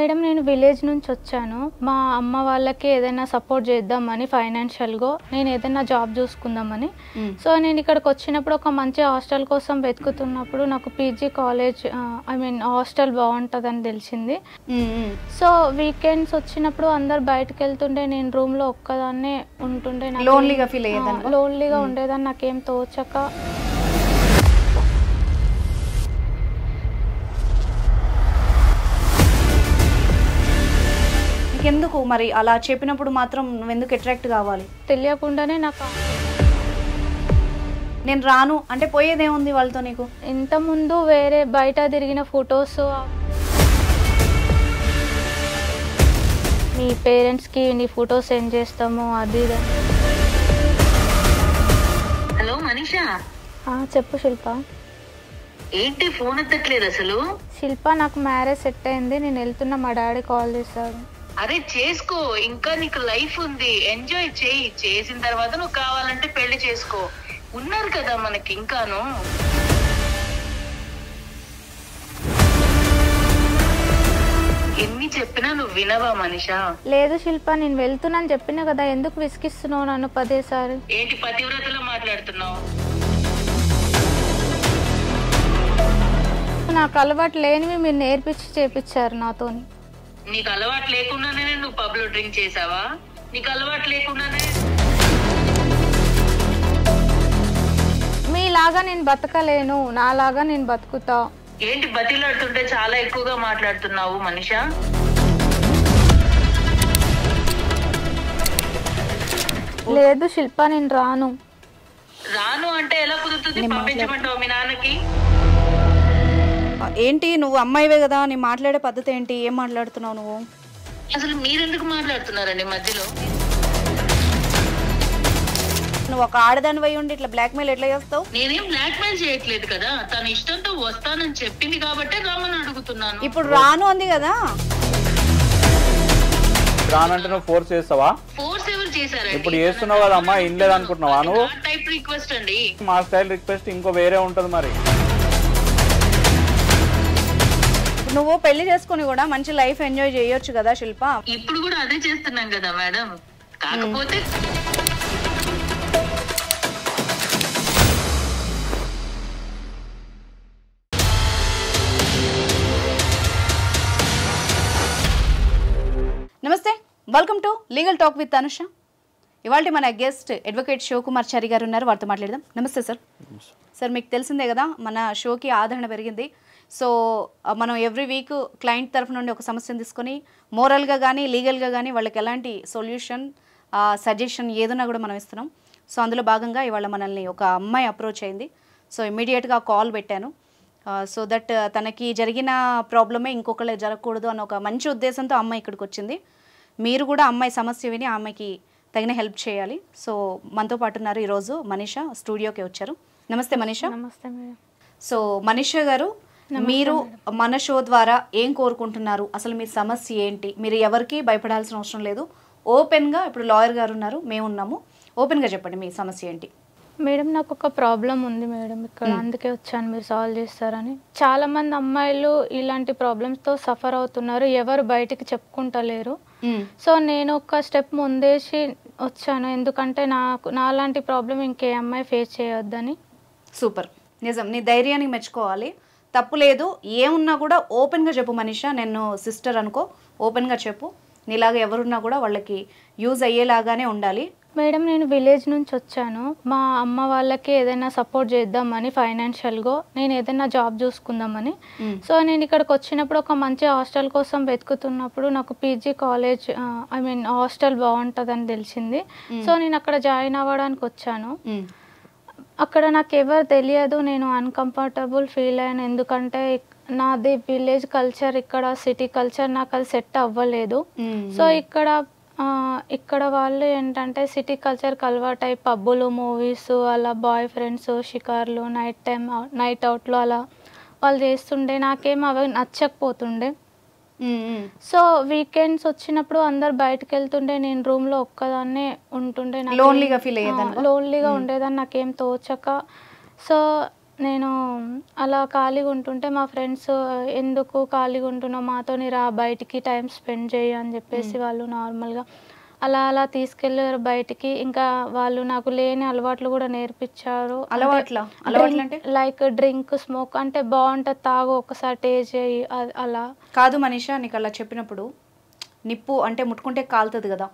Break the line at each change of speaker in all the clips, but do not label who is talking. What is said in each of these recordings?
Madam నేను village నుంచి వచ్చాను. మా అమ్మ వాళ్ళకి ఏదైనా సపోర్ట్ చేద్దామని ఫైనాన్షియల్‌గా నేను ఏదైనా జాబ్ చూసుకుందామని. సో, నేను ఇక్కడికి వచ్చినప్పుడు ఒక మంచి హాస్టల్ కోసం వెతుకుతున్నప్పుడు నాకు పీజీ కాలేజ్ హాస్టల్ బాగుంటుందని తెలిసింది. సో, వీకెండ్స్ వచ్చినప్పుడు అందరు బయటకు వెళ్తుంటే నేను రూమ్‌లో ఒక్కదాన్నే ఉంటుండే.
లోన్లీగా ఫీల్ అయ్యేదాన్ని.
లోన్లీగా ఉండేదాన్ని. నాకేం తోచక
ఎందుకు మరి అలా చెప్పినప్పుడు మాత్రం నువ్వెందుకు అట్రాక్ట్ కావాలి?
తెలియకుండానే నాకు
నేను రాను అంటే పోయేదేముంది వాళ్ళతో నీకు?
ఇంతకుముందు వేరే బయట తిరిగిన ఫొటోస్ మీ పేరెంట్స్కి నీ ఫోటో సెండ్ చేస్తాము అది ఇది.
హలో మనీషా,
చెప్పు శిల్ప.
ఏంటి ఫోన్ ఎత్తట్లేదు అసలు?
శిల్ప, నాకు మ్యారేజ్ సెట్ అయింది, నేను వెళ్తున్నా. మా డాడీ కాల్ చేశారు.
అరే చేసుకో, ఇంకా నీకు లైఫ్ ఉంది, ఎంజాయ్ చేయి. చేసిన తర్వాత నువ్వు కావాలంటే పెళ్లి చేసుకో. ఉన్నారు కదా మనకి ఇంకాను. ఎన్ని చెప్పినా నువ్వు వినవా మనీషా?
లేదు శిల్ప, నేను వెళ్తున్నాను చెప్పినా కదా, ఎందుకు విసిగిస్తున్నావు నన్ను పదేసారి?
ఏంటి పతివ్రతలో మాట్లాడుతున్నావు?
నాకు అలవాటు లేనివి మీరు నేర్పించి చేపించారు నాతోని.
నీకు అలవాటు లేకుండానే నువ్వు పబ్ లో డ్రింక్ చేసావా? నీకు అలవాటు లేకుండానే
మీలాగా నేను బతకలేను, నాలాగా నేను బతుకుతా.
ఏంటి బతిలాడుతుంటే చాలా ఎక్కువగా మాట్లాడుతున్నావు మనీషా?
లేదు శిల్ప, నేను రాను.
రాను అంటే ఎలా కుదురుతుంది? పంపించమంటావు మీ నాన్నకి?
ఏంటి నువ్వు అమ్మాయివే కదా, నీ మాట్లాడే పద్ధతి ఏంటి? ఏం మాట్లాడుతున్నావు నువ్వు?
అసలు మీరెందుకు మాట్లాడుతున్నారండి మధ్యలో?
నువ్వు ఒక ఆడదాని వై ఉండి ఇట్లా బ్లాక్ మెయిల్ ఎట్లా చేస్తావు?
నేనేం బ్లాక్ మెయిల్ చేయట్లేదు కదా, తన ఇష్టంతో వస్తానని చెప్పింది కాబట్టి రమ్మని అడుగుతున్నాను.
ఇప్పుడు రాను అంది కదా.
రానంటే నువ్వు ఫోర్స్ చేస్తావా?
ఫోర్స్ ఎవరు చేశారండి?
ఇప్పుడు చేస్తున్నావు కదా అమ్మా, ఏం లేదనుకుంటున్నావా నువ్వు?
టైప్ రిక్వెస్ట్ అండి.
మా స్టైల్ రిక్వెస్ట్ ఇంకో వేరే ఉంటది మరి.
నువ్వు పెళ్లి చేసుకుని కూడా మంచి లైఫ్ ఎంజాయ్ చేయొచ్చు కదా శిల్ప.
ఇప్పుడు కూడా అదే చేస్తున్నాం కదా మేడం. కాకపోతే
నమస్తే, welcome to legal talk with Anusha. ఇవాళ మన గెస్ట్ అడ్వకేట్ శివకుమార్ చారి గారు ఉన్నారు, వారితో మాట్లాడదాం. నమస్తే సార్. సార్, మీకు తెలిసిందే కదా మన షోకి ఆదరణ పెరిగింది. సో మనం ఎవ్రీ వీక్ క్లయింట్ తరఫు నుండి ఒక సమస్యను తీసుకొని మోరల్గా కానీ లీగల్గా కానీ వాళ్ళకి ఎలాంటి సొల్యూషన్ సజెషన్ ఏదన్నా కూడా మనం ఇస్తున్నాం. సో అందులో భాగంగా ఇవాళ మనల్ని ఒక అమ్మాయి అప్రోచ్ అయింది. సో ఇమ్మీడియట్గా కాల్ పెట్టాను. సో దట్ తనకి జరిగిన ప్రాబ్లమే ఇంకొకళ్ళకి జరగకూడదు అన్న ఒక మంచి ఉద్దేశంతో అమ్మాయి ఇక్కడికి వచ్చింది. మీరు కూడా అమ్మాయి సమస్య విని ఆ అమ్మాయికి తగిన హెల్ప్ చేయాలి. సో మనతో పాటు ఉన్నారు ఈరోజు మనీషా, స్టూడియోకి వచ్చారు. నమస్తే మనీషా.
నమస్తే మేడం.
సో మనీషా గారు, మీరు మన షో ద్వారా ఏం కోరుకుంటున్నారు? అసలు మీ సమస్య ఏంటి? మీరు ఎవరికి భయపడాల్సిన అవసరం లేదు. ఓపెన్గా, ఇప్పుడు లాయర్ గారు ఉన్నారు, మేము ఉన్నాము, ఓపెన్గా చెప్పండి మీ సమస్య ఏంటి.
మేడం, నాకు ఒక ప్రాబ్లం ఉంది మేడం ఇక్కడ, అందుకే వచ్చాను, మీరు సాల్వ్ చేస్తారని. చాలా మంది అమ్మాయిలు ఇలాంటి ప్రాబ్లమ్స్తో సఫర్ అవుతున్నారు, ఎవరు బయటికి చెప్పుకుంటలేరు. సో నేను ఒక స్టెప్ ముందేసి వచ్చాను, ఎందుకంటే నాలాంటి ప్రాబ్లం ఇంకే అమ్మాయి ఫేస్ చేయొద్దని.
సూపర్, నిజం, నీ ధైర్యానికి మెచ్చుకోవాలి. తప్పు లేదు, ఏమున్నా కూడా ఓపెన్గా చెప్పు మనీషా. నేను సిస్టర్ అనుకో, ఓపెన్గా చెప్పు. నీలాగా ఎవరున్నా కూడా వాళ్ళకి యూజ్ అయ్యేలాగానే ఉండాలి.
మేడం, నేను విలేజ్ నుంచి వచ్చాను. మా అమ్మ వాళ్ళకి ఏదైనా సపోర్ట్ చేద్దామని ఫైనాన్షియల్గా నేను ఏదైనా జాబ్ చూసుకుందామని. సో నేను ఇక్కడికి వచ్చినప్పుడు ఒక మంచి హాస్టల్ కోసం వెతుకుతున్నప్పుడు నాకు పీజీ కాలేజ్ హాస్టల్ బాగుంటుందని తెలిసింది. సో నేను అక్కడ జాయిన్ అవ్వడానికి వచ్చాను. అక్కడ నాకు ఎవరు తెలియదు, నేను అన్కంఫర్టబుల్ ఫీల్ అయ్యాను. ఎందుకంటే నాది విలేజ్ కల్చర్, ఇక్కడ సిటీ కల్చర్ నాకు అది సెట్ అవ్వలేదు. సో ఇక్కడ వాళ్ళు ఏంటంటే సిటీ కల్చర్కి అలవాటు అయ్యి పబ్బులు, మూవీస్, అలా బాయ్ ఫ్రెండ్స్, షికార్లు, నైట్ అవుట్లు అలా వాళ్ళు చేస్తుండే. నాకేం అవి నచ్చకపోతుండే. సో వీకెండ్స్ వచ్చినప్పుడు అందరు బయటకు వెళ్తుండే, నేను రూమ్లో ఒక్కదాన్నే ఉంటుండే.
లోన్లీగా ఫీల్ అయ్యేదాన్ని.
లోన్లీగా ఉండేదాన్ని, నాకేం తోచక. సో నేను అలా ఖాళీగా ఉంటుంటే మా ఫ్రెండ్స్ ఎందుకు ఖాళీగా ఉంటున్నావు మాతోని రా బయటికి టైం స్పెండ్ చేయి అని చెప్పేసి వాళ్ళు నార్మల్గా అలా అలా తీసుకెళ్ళారు బయటికి. ఇంకా వాళ్ళు నాకు లేని అలవాట్లు కూడా నేర్పించారు.
అలవాట్లు అంటే
లైక్ డ్రింక్ స్మోక్ అంటే బాగుంటుంది తాగు ఒకసారి టేస్ట్ చేయి అలా.
కాదు మనీషా, నీకు అలా చెప్పినప్పుడు నిప్పు అంటే ముట్టుకుంటే కాలుతుంది కదా,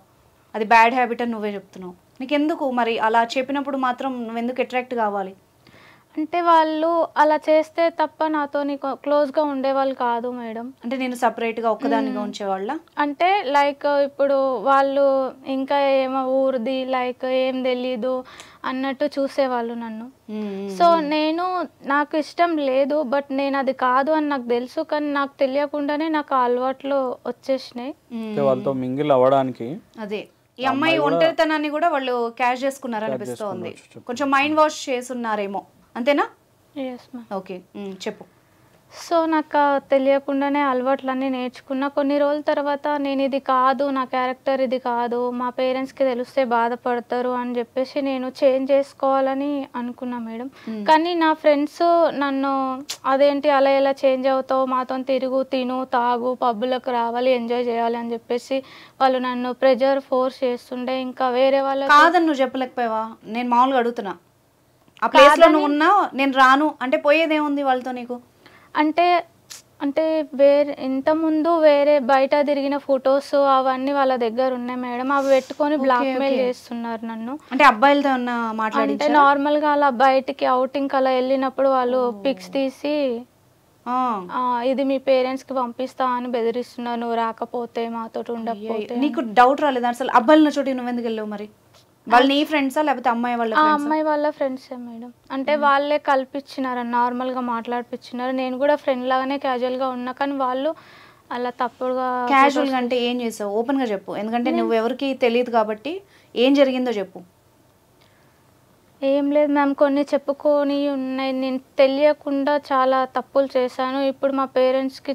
అది బ్యాడ్ హ్యాబిట్ అని నువ్వే చెప్తున్నావు. నీకెందుకు మరి అలా చెప్పినప్పుడు మాత్రం నువ్వెందుకు అట్రాక్ట్ కావాలి?
అంటే వాళ్ళు అలా చేస్తే తప్ప నాతో క్లోజ్గా ఉండేవాళ్ళు కాదు మేడం.
అంటే నేను సపరేట్గా ఒక్కదానిగా ఉంచేవాళ్ళ?
అంటే లైక్ ఇప్పుడు వాళ్ళు ఇంకా ఏమో ఊరిది లైక్ ఏం తెలీదు అన్నట్టు చూసేవాళ్ళు నన్ను. సో నాకు ఇష్టం లేదు, బట్ నేను అది కాదు అని నాకు తెలుసు, కానీ నాకు తెలియకుండానే నాకు అలవాట్లు వచ్చేసినాయి
వాళ్ళతో మింగిల్ అవ్వడానికి.
అదే ఈ అమ్మాయి ఒంటరితనాన్ని కూడా వాళ్ళు క్యాష్ చేసుకున్నారనిపిస్తోంది. కొంచెం మైండ్ వాష్ చేసున్నారేమో, అంతేనా?
Yes ma'am.
ఓకే, చెప్పు.
సో నాకు తెలియకుండానే అలవాట్లన్నీ నేర్చుకున్నా. కొన్ని రోజుల తర్వాత నేను ఇది కాదు, నా క్యారెక్టర్ ఇది కాదు, మా పేరెంట్స్కి తెలిస్తే బాధపడతారు అని చెప్పేసి నేను చేంజ్ చేసుకోవాలని అనుకున్నా మేడం. కానీ నా ఫ్రెండ్స్ నన్ను అదేంటి అలా ఎలా చేంజ్ అవుతావు, మాతో తిరుగు, తిను, తాగు, పబ్బులకు రావాలి, ఎంజాయ్ చేయాలి అని చెప్పేసి వాళ్ళు నన్ను ప్రెజర్ ఫోర్స్ చేస్తుండే. ఇంకా వేరే వాళ్ళ
కాదని నువ్వు చెప్పలేకపోయావా? నేను మామూలుగా అడుగుతున్నా. ఆ ప్లేస్లో నువ్వు ఉన్నావు, నేను రాను అంటే పోయేదేముంది వాళ్ళతో నీకు?
అంటే వేరే ఇంతకుముందు వేరే బయట తిరిగిన ఫొటోస్ అవన్నీ వాళ్ళ దగ్గర ఉన్నాయి మేడం. అవి పెట్టుకొని బ్లాక్మెయిల్ చేస్తున్నారు నన్ను.
అంటే అబ్బాయిలతో ఉన్న మాట్లాడి
అంటే నార్మల్గా అలా బయటికి అవుటింగ్ అలా వెళ్ళినప్పుడు వాళ్ళు పిక్స్ తీసి ఇది మీ పేరెంట్స్కి పంపిస్తా అని బెదిరిస్తున్నారు, నువ్వు రాకపోతే మాతో ఉండకపోతే.
నీకు డౌట్ రాలేదు అసలు అబ్బాయిల చోటి నువ్వెందుకు వెళ్ళావు మరి? వాళ్ళు నీ ఫ్రెండ్సా లేకపోతే అమ్మాయి వాళ్ళ?
అమ్మాయి వాళ్ళ ఫ్రెండ్సే మేడం. అంటే వాళ్ళే కల్పించినారు, నార్మల్గా మాట్లాడిపించినారు. నేను కూడా ఫ్రెండ్ లాగానే క్యాజువల్గా ఉన్నా, కానీ వాళ్ళు అలా తప్పుడుగా.
క్యాజువల్గా అంటే ఏం చేసావు? ఓపెన్గా చెప్పు, ఎందుకంటే నువ్వు ఎవరికి తెలియదు కాబట్టి. ఏం జరిగిందో చెప్పు.
ఏం లేదు మ్యామ్, కొన్ని చెప్పుకొని ఉన్నాయి. నేను తెలియకుండా చాలా తప్పులు చేశాను. ఇప్పుడు మా పేరెంట్స్కి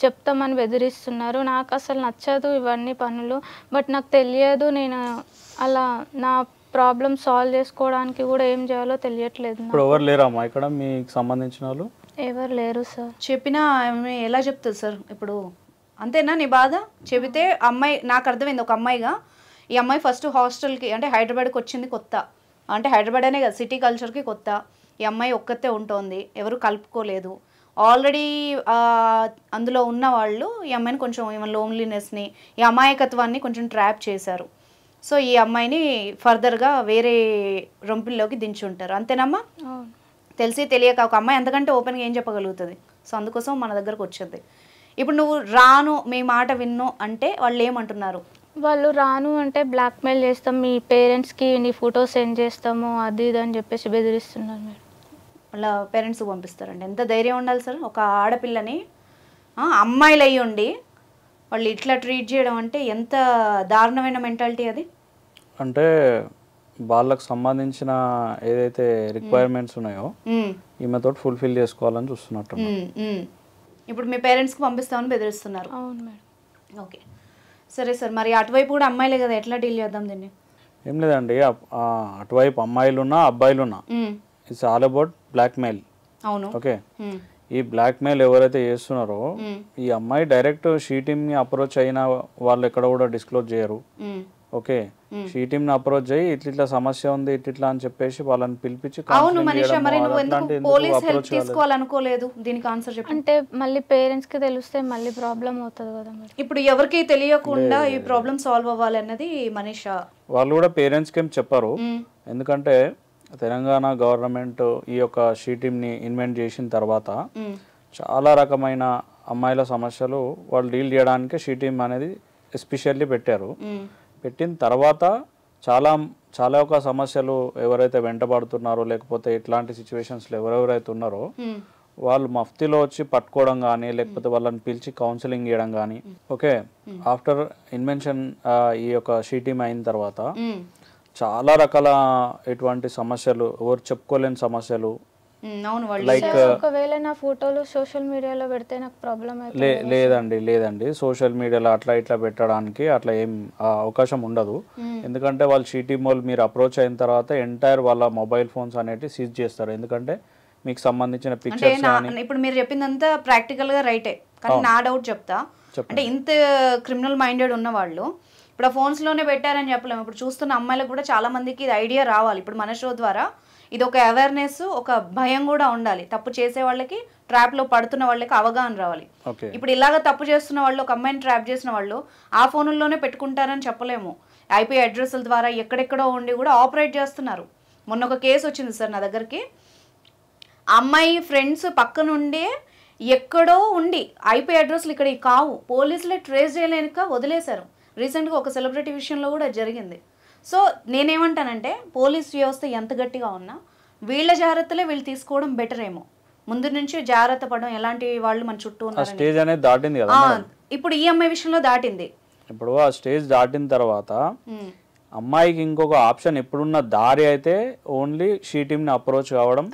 చెప్తామని బెదిరిస్తున్నారు. నాకు అసలు నచ్చదు ఇవన్నీ పనులు, బట్ నాకు తెలియదు. నేను అలా నా ప్రాబ్లం సాల్వ్ చేసుకోవడానికి కూడా ఏం చేయాలో తెలియట్లేదు.
ఇప్పుడు ఎవరు లేరమ్మా ఇక్కడ మీకు సంబంధించిన వాళ్ళు?
ఎవరు లేరు సార్.
చెప్పినా ఎలా చెప్తుంది సార్? ఇప్పుడు అంతేనా నీ బాధ? చెబితే అమ్మాయి, నాకు అర్థమైంది ఒక అమ్మాయిగా, ఈ అమ్మాయి ఫస్ట్ హాస్టల్కి అంటే హైదరాబాద్కి వచ్చింది కొత్త, అంటే హైదరాబాద్ అనే కదా సిటీ కల్చర్కి కొత్త. ఈ అమ్మాయి ఒక్కతే ఉంటుంది, ఎవరు కలుపుకోలేదు. ఆల్రెడీ అందులో ఉన్న వాళ్ళు ఈ అమ్మాయిని కొంచెం ఈమె లోన్లీనెస్ని, ఈ అమాయకత్వాన్ని కొంచెం ట్రాప్ చేశారు. సో ఈ అమ్మాయిని ఫర్దర్గా వేరే రొంపిల్లోకి దించుంటారు, అంతేనమ్మా? తెలిసి తెలియక ఒక అమ్మాయి అంతకంటే ఓపెన్గా ఏం చెప్పగలుగుతుంది? సో అందుకోసం మన దగ్గరకు వచ్చింది. ఇప్పుడు నువ్వు రాను, మీ మాట విన్ను అంటే వాళ్ళు ఏమంటున్నారు?
వాళ్ళు రాను అంటే బ్లాక్మెయిల్ చేస్తాం, మీ పేరెంట్స్కి నీ ఫోటో సెండ్ చేస్తాము, అది ఇది అని చెప్పేసి బెదిరిస్తున్నారు మేడం.
వాళ్ళ పేరెంట్స్కి పంపిస్తారండి. ఎంత ధైర్యం ఉండాలి సార్ ఒక ఆడపిల్లని, అమ్మాయిలు అయ్యి ఉండి వాళ్ళు ఇట్లా ట్రీట్ చేయడం అంటే ఎంత దారుణమైన మెంటాలిటీ అది.
అంటే వాళ్ళకు సంబంధించిన ఏదైతే రిక్వైర్మెంట్స్ ఉన్నాయో ఈమెతో ఫుల్ఫిల్ చేసుకోవాలని చూస్తున్నట్టు.
ఇప్పుడు మీ పేరెంట్స్కి పంపిస్తామని బెదిరిస్తున్నారు?
అవును మేడం.
ఓకే సరే సార్, మరి అటువైపు కూడా అమ్మాయిలే కదా, ఎట్లా డీల్ చేద్దాం దీన్ని?
ఏం లేదండి, అటువైపు అమ్మాయిలున్నా అబ్బాయిలున్నా ఇట్స్ ఆల్ అబౌట్ బ్లాక్మెయిల్.
అవును.
ఓకే, ఈ బ్లాక్మెయిల్ ఎవరైతే చేస్తున్నారో ఈ అమ్మాయి డైరెక్ట్ షీ టీమ్ని అప్రోచ్ అయిన వాళ్ళు ఎక్కడ కూడా డిస్క్లోజ్ చేయరు. ఓకే, షీ టీమ్ని అప్రోచ్ అయ్యి ఇట్లా సమస్య ఉంది ఇట్లా అని చెప్పేసి వాళ్ళని పిలిపించి.
అవును మనీషా, మరి నువ్వు ఎందుకు పోలీస్ హెల్ప్ తీసుకోవాలనుకోలేదు? దీనికి ఆన్సర్ చెప్పు.
అంటే మళ్ళీ పేరెంట్స్కి తెలిస్తే మళ్ళీ ప్రాబ్లం అవుతుంది కదా మేడం.
ఇప్పుడు ఎవరికి తెలియకుండా ఈ ప్రాబ్లం సాల్వ్ అవ్వాలి అన్నది మనీషా.
వాళ్ళు కూడా పేరెంట్స్కి ఏం చెప్పారు, ఎందుకంటే తెలంగాణ గవర్నమెంట్ ఈ యొక్క షీ టీమ్ని ఇన్వెంట్ చేసిన తర్వాత చాలా రకమైన అమ్మాయిల సమస్యలు వాళ్ళు డీల్ చేయడానికి షీ టీమ్ అనేది ఎస్పెషల్లీ పెట్టారు. పెట్టిన తర్వాత చాలా చాలా ఒక సమస్యలు ఎవరైతే వెంటబడుతున్నారో లేకపోతే ఇట్లాంటి సిచ్యువేషన్స్లో ఎవరెవరైతే ఉన్నారో వాళ్ళు మఫ్తీలో వచ్చి పట్టుకోవడం కానీ లేకపోతే వాళ్ళని పిలిచి కౌన్సిలింగ్ చేయడం కానీ. ఓకే, ఆఫ్టర్ ఇన్వెన్షన్ ఈ యొక్క షీ టీమ్ అయిన తర్వాత చాలా రకాల ఎటువంటి సమస్యలు, ఎవరు చెప్పుకోలేని సమస్యలు
అవును వాళ్ళు
లైక్
ఒకవేళ నా ఫోటోలు సోషల్ మీడియాలో పెడితే నాకు ప్రాబ్లం అయితే
లేదండి సోషల్ మీడియాలో అట్లా ఇట్లా పెట్టడానికి అట్లా ఏం అవకాశం ఉండదు. ఎందుకంటే వాళ్ళు షీటీ మోల్ మీరు అప్రోచ్ అయిన తర్వాత ఎంటైర్ వాళ్ళ మొబైల్ ఫోన్స్ అనేవి సీజ్ చేస్తారు. ఎందుకంటే మీకు సంబంధించిన పిక్చర్స్ కానీ
ఇప్పుడు మీరు చెప్పిందంతా ప్రాక్టికల్ గా రైటే, కానీ నా డౌట్ చెప్తా. అంటే ఇంత క్రిమినల్ మైండెడ్ ఉన్న వాళ్ళు ఇప్పుడు ఆ ఫోన్స్ లోనే పెట్టారని చెప్పలేము. ఇప్పుడు చూస్తున్న అమ్మాయిలకు కూడా చాలా మందికి ఇది ఐడియా రావాలి. ఇప్పుడు మన షో ద్వారా ఇది ఒక అవేర్నెస్, ఒక భయం కూడా ఉండాలి. తప్పు చేసే వాళ్ళకి, ట్రాప్ లో పడుతున్న వాళ్ళకి అవగాహన రావాలి. ఇప్పుడు ఇలాగ తప్పు చేస్తున్న వాళ్ళు, ఒక అమ్మాయిని ట్రాప్ చేసిన వాళ్ళు ఆ ఫోన్లోనే పెట్టుకుంటారని చెప్పలేము. ఐపీ అడ్రస్ల ద్వారా ఎక్కడెక్కడో ఉండి కూడా ఆపరేట్ చేస్తున్నారు. మొన్న ఒక కేసు వచ్చింది సార్ నా దగ్గరికి. అమ్మాయి ఫ్రెండ్స్ పక్క నుండే ఎక్కడో ఉండి ఐపీ అడ్రస్లు ఇక్కడ కావు, పోలీసులే ట్రేస్ చేయలేక వదిలేశారు. రీసెంట్గా ఒక సెలబ్రిటీ విషయంలో కూడా జరిగింది. సో నేనేమంటానంటే పోలీస్ వ్యవస్థ ఎంత గట్టిగా ఉన్నా వీళ్ళ జాగ్రత్తలే వీళ్ళు తీసుకోవడం బెటర్ ఏమో. ముందు నుంచి జాగ్రత్త పడడం, ఎలాంటి వాళ్ళు మన చుట్టూ ఉన్నారు
స్టేజ్ అనేది దాటింది కదా.
ఇప్పుడు ఈ అమ్మాయి విషయంలో దాటింది.
ఇప్పుడు ఆ స్టేజ్ దాటిన తర్వాత అమ్మాయికి ఇంకొక ఆప్షన్ ఎప్పుడున్న దారి అయితే ఓన్లీ షీ టీమ్ని అప్రోచ్ కావడం.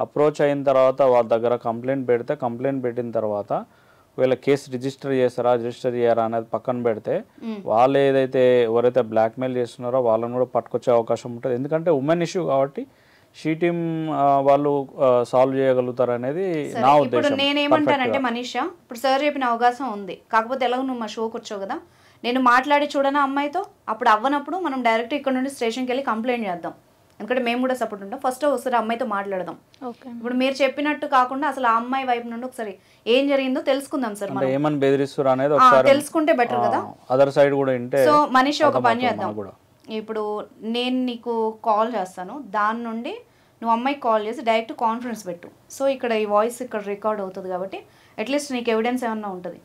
అప్రోచ్ అయిన తర్వాత వాళ్ళ దగ్గర కంప్లైంట్ పెడితే, కంప్లైంట్ పెట్టిన తర్వాత వీళ్ళ కేసు రిజిస్టర్ చేయరా అనేది పక్కన పెడితే వాళ్ళు ఏదైతే ఎవరైతే బ్లాక్మెయిల్ చేస్తున్నారో వాళ్ళని కూడా పట్టుకొచ్చే అవకాశం ఉంటుంది. ఎందుకంటే ఉమెన్ ఇష్యూ కాబట్టి షీ టీమ్ వాళ్ళు సాల్వ్ చేయగలుగుతారు అనేది నా ఉద్దేశం.
ఇప్పుడు నేనేమంటానంటే మనీషా, ఇప్పుడు సార్ చెప్పిన అవకాశం ఉంది, కాకపోతే ఎలాగో నువ్వు మా షోకి వచ్చావు కదా, నేను మాట్లాడి చూడనా అమ్మాయితో. అప్పుడు అవ్వనప్పుడు మనం డైరెక్ట్ ఇక్కడ నుండి స్టేషన్కి వెళ్ళి కంప్లైంట్ చేద్దాం. ఎందుకంటే మేము కూడా సపోర్ట్ ఉంటాం. ఫస్ట్ ఒకసారి అమ్మాయితో మాట్లాడదాం. ఇప్పుడు మీరు చెప్పినట్టు కాకుండా అసలు ఆ అమ్మాయి వైపు నుండి ఒకసారి ఏం జరిగిందో తెలుసుకుందాం సార్. మనం
ఏమని బెదిరిస్తారు అనేది ఒకసారి
తెలుసుకుంటే బెటర్ కదా.
అదర్ సైడ్ కూడా ఉంటే.
సో మనీషా ఒక పని చేద్దాం. ఇప్పుడు నేను నీకు కాల్ చేస్తాను, దాని నుండి నువ్వు అమ్మాయికి కాల్ చేసి డైరెక్ట్ కాన్ఫరెన్స్ పెట్టు. సో ఇక్కడ ఈ వాయిస్ ఇక్కడ రికార్డ్ అవుతుంది కాబట్టి అట్లీస్ట్ నీకు ఎవిడెన్స్ ఏమన్నా ఉంటుంది.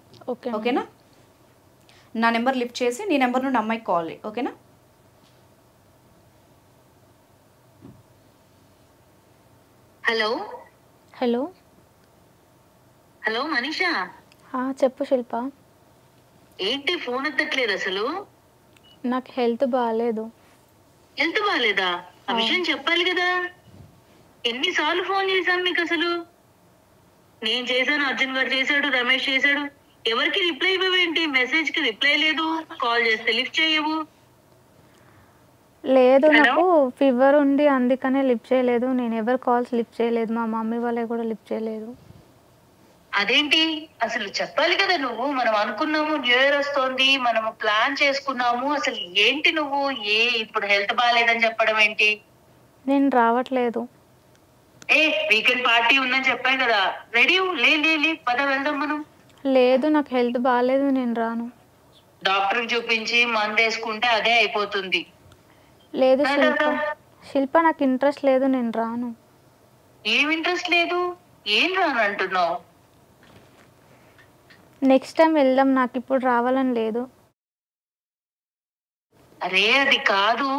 ఓకేనా? నా నెంబర్ లిఫ్ట్ చేసి నీ నెంబర్ నుండి అమ్మాయికి కాల్ చేయి. ఓకేనా?
హలో
హలో
హలో మనీషా,
చెప్పు శిల్ప.
ఏంటి ఫోన్ ఎత్తట్లేదు అసలు?
నాకు హెల్త్ బాగాలేదు.
హెల్త్ బాగాలేదా? ఆ విషయం చెప్పాలి కదా. ఎన్నిసార్లు ఫోన్ చేశాను మీకు అసలు? నేను చేశాను, అర్జున్ గారు చేశాడు, రమేష్ చేశాడు. ఎవరికి రిప్లై ఇవ్వవేంటి? మెసేజ్ కి రిప్లై లేదు, కాల్ చేస్తే లిఫ్ట్ చేయవు.
లేదు, నాకు ఫీవర్ ఉండి అందుకనే లిఫ్ట్ చేయలేదు. నేను ఎవరు కాల్స్ లిఫ్ట్ చేయలేదు, మా మమ్మీ వాళ్ళే కూడా లిఫ్ట్ చేయలేదు.
అదేంటి అసలు చెప్పాలి కదా నువ్వు. మనం అనుకున్నాము న్యూ ఇయర్ వస్తోంది, మనము ప్లాన్ చేసుకున్నాము. అసలు ఏంటి నువ్వు ఇప్పుడు హెల్త్ బాగాలేదని చెప్పడం ఏంటి?
నేను రావట్లేదు.
వీకెండ్ పార్టీ ఉందని చెప్పాను కదా, రెడీ లే పద వెళ్దాం మనం.
లేదు, నాకు హెల్త్ బాగాలేదు, నేను రాను.
డాక్టర్ చూపించి మందు వేసుకుంటే అదే అయిపోతుంది.
లేదు శిల్ప, నాకు ఇంట్రెస్ట్ లేదు, నేను రాను.
ఏం ఇంట్రెస్ట్ లేదు? ఏం రాను అంటున్నావు?
నెక్స్ట్ టైం వెళ్దాం, నాకు ఇప్పుడు రావాలని లేదు.
అరే అది కాదు,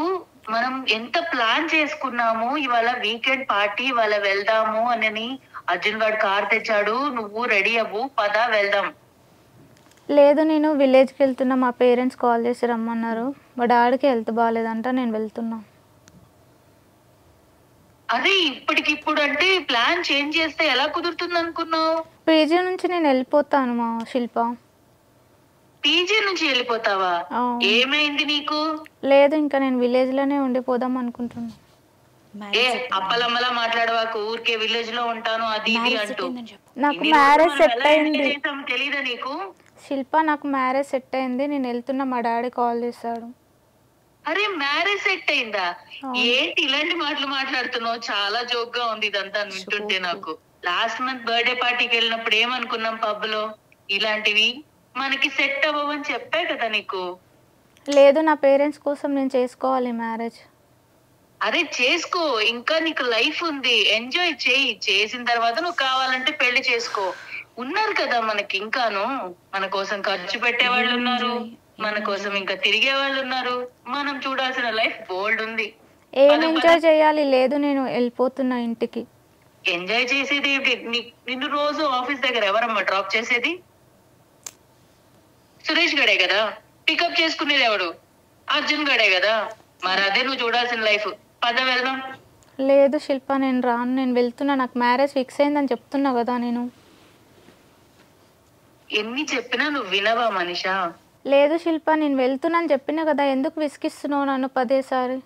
మనం ఎంత ప్లాన్ చేసుకున్నాము. ఇవాళ వీకెండ్ పార్టీ, ఇవాళ వెళ్దాము అని అర్జున్ గారు కార్ తెచ్చాడు, నువ్వు రెడీ అవ్వు, పద వెళ్దాం.
లేదు, నేను విలేజ్కి వెళ్తున్నా. మా పేరెంట్స్ కాల్ చేసి రమ్మన్నారు. మా డాడీకి హెల్త్ బాగాలేదంట, నేను వెళ్తున్నా.
అదే ఇప్పటికిప్పుడు అంటే ప్లాన్ చేంజ్ చేస్తే ఎలా కుదురుతుంది అనుకున్నావు?
పీజీ నుంచి నేను వెళ్ళిపోతాను మా శిల్ప.
పీజీ నుంచి వెళ్ళిపోతావా? ఏమైంది నీకు?
లేదు, ఇంకా నేను విలేజ్ లోనే ఉండిపోదాం అనుకుంటున్నా.
అప్పలమ్మలా మాట్లాడవాకు, ఊరికే విలేజ్ లో ఉంటాను అది ఇది అంటూ.
నాకు మ్యారేజ్ సెట్ అయింది.
తెలీదా నీకు?
శిల్ప, నాకు మ్యారేజ్ సెట్ అయింది, నేను వెళ్తున్నా. మా డాడీ కాల్ చేశాడు.
అరే మ్యారేజ్ సెట్ అయిందా? ఏంటి ఇలాంటి మాటలు మాట్లాడుతున్నావు? చాలా జోక్ గా ఉంది ఇదంతా వింటుంటే నాకు. లాస్ట్ మంత్ బర్త్డే పార్టీకి వెళ్ళినప్పుడు ఏమనుకున్నాం పబ్ లో, ఇలాంటివి మనకి సెట్ అవ్వవని చెప్పా కదా నీకు.
లేదు, నా పేరెంట్స్ కోసం నేను చేసుకోవాలి మ్యారేజ్.
అరే చేసుకో, ఇంకా నీకు లైఫ్ ఉంది, ఎంజాయ్ చేయి. చేసిన తర్వాత నువ్వు కావాలంటే పెళ్లి చేసుకో. ఉన్నారు కదా మనకి ఇంకాను, మన కోసం ఖర్చు పెట్టే వాళ్ళు ఉన్నారు, మన కోసం ఇంకా తిరిగే వాళ్ళు ఉన్నారు. మనం చూడాల్సిన లైఫ్ బోల్డ్ ఉంది.
ఏం ఎంజాయ్ చేయాలి? లేదు, నేను వెళ్ళిపోతున్నా ఇంటికి.
ఎంజాయ్ చేసేది నిన్ను రోజు ఆఫీస్ దగ్గర ఎవరమ్మా డ్రాప్ చేసేది? సురేష్ గడే కదా. పికప్ చేసుకునేది ఎవడు? అర్జున్ గడే కదా. మరి అదే నువ్వు చూడాల్సిన లైఫ్. పద వెళ్దాం.
లేదు శిల్ప, నేను రాను, నేను వెళ్తున్నా, నాకు మ్యారేజ్ ఫిక్స్ అయిందని చెప్తున్నా కదా నేను.
ఎన్ని చెప్పినా నువ్వు వినవా మనిషా?
లేదు శిల్ప, నేను వెళ్తున్నాను చెప్పినా కదా, ఎందుకు విసిగిస్తున్నావు నన్ను పదేసారి?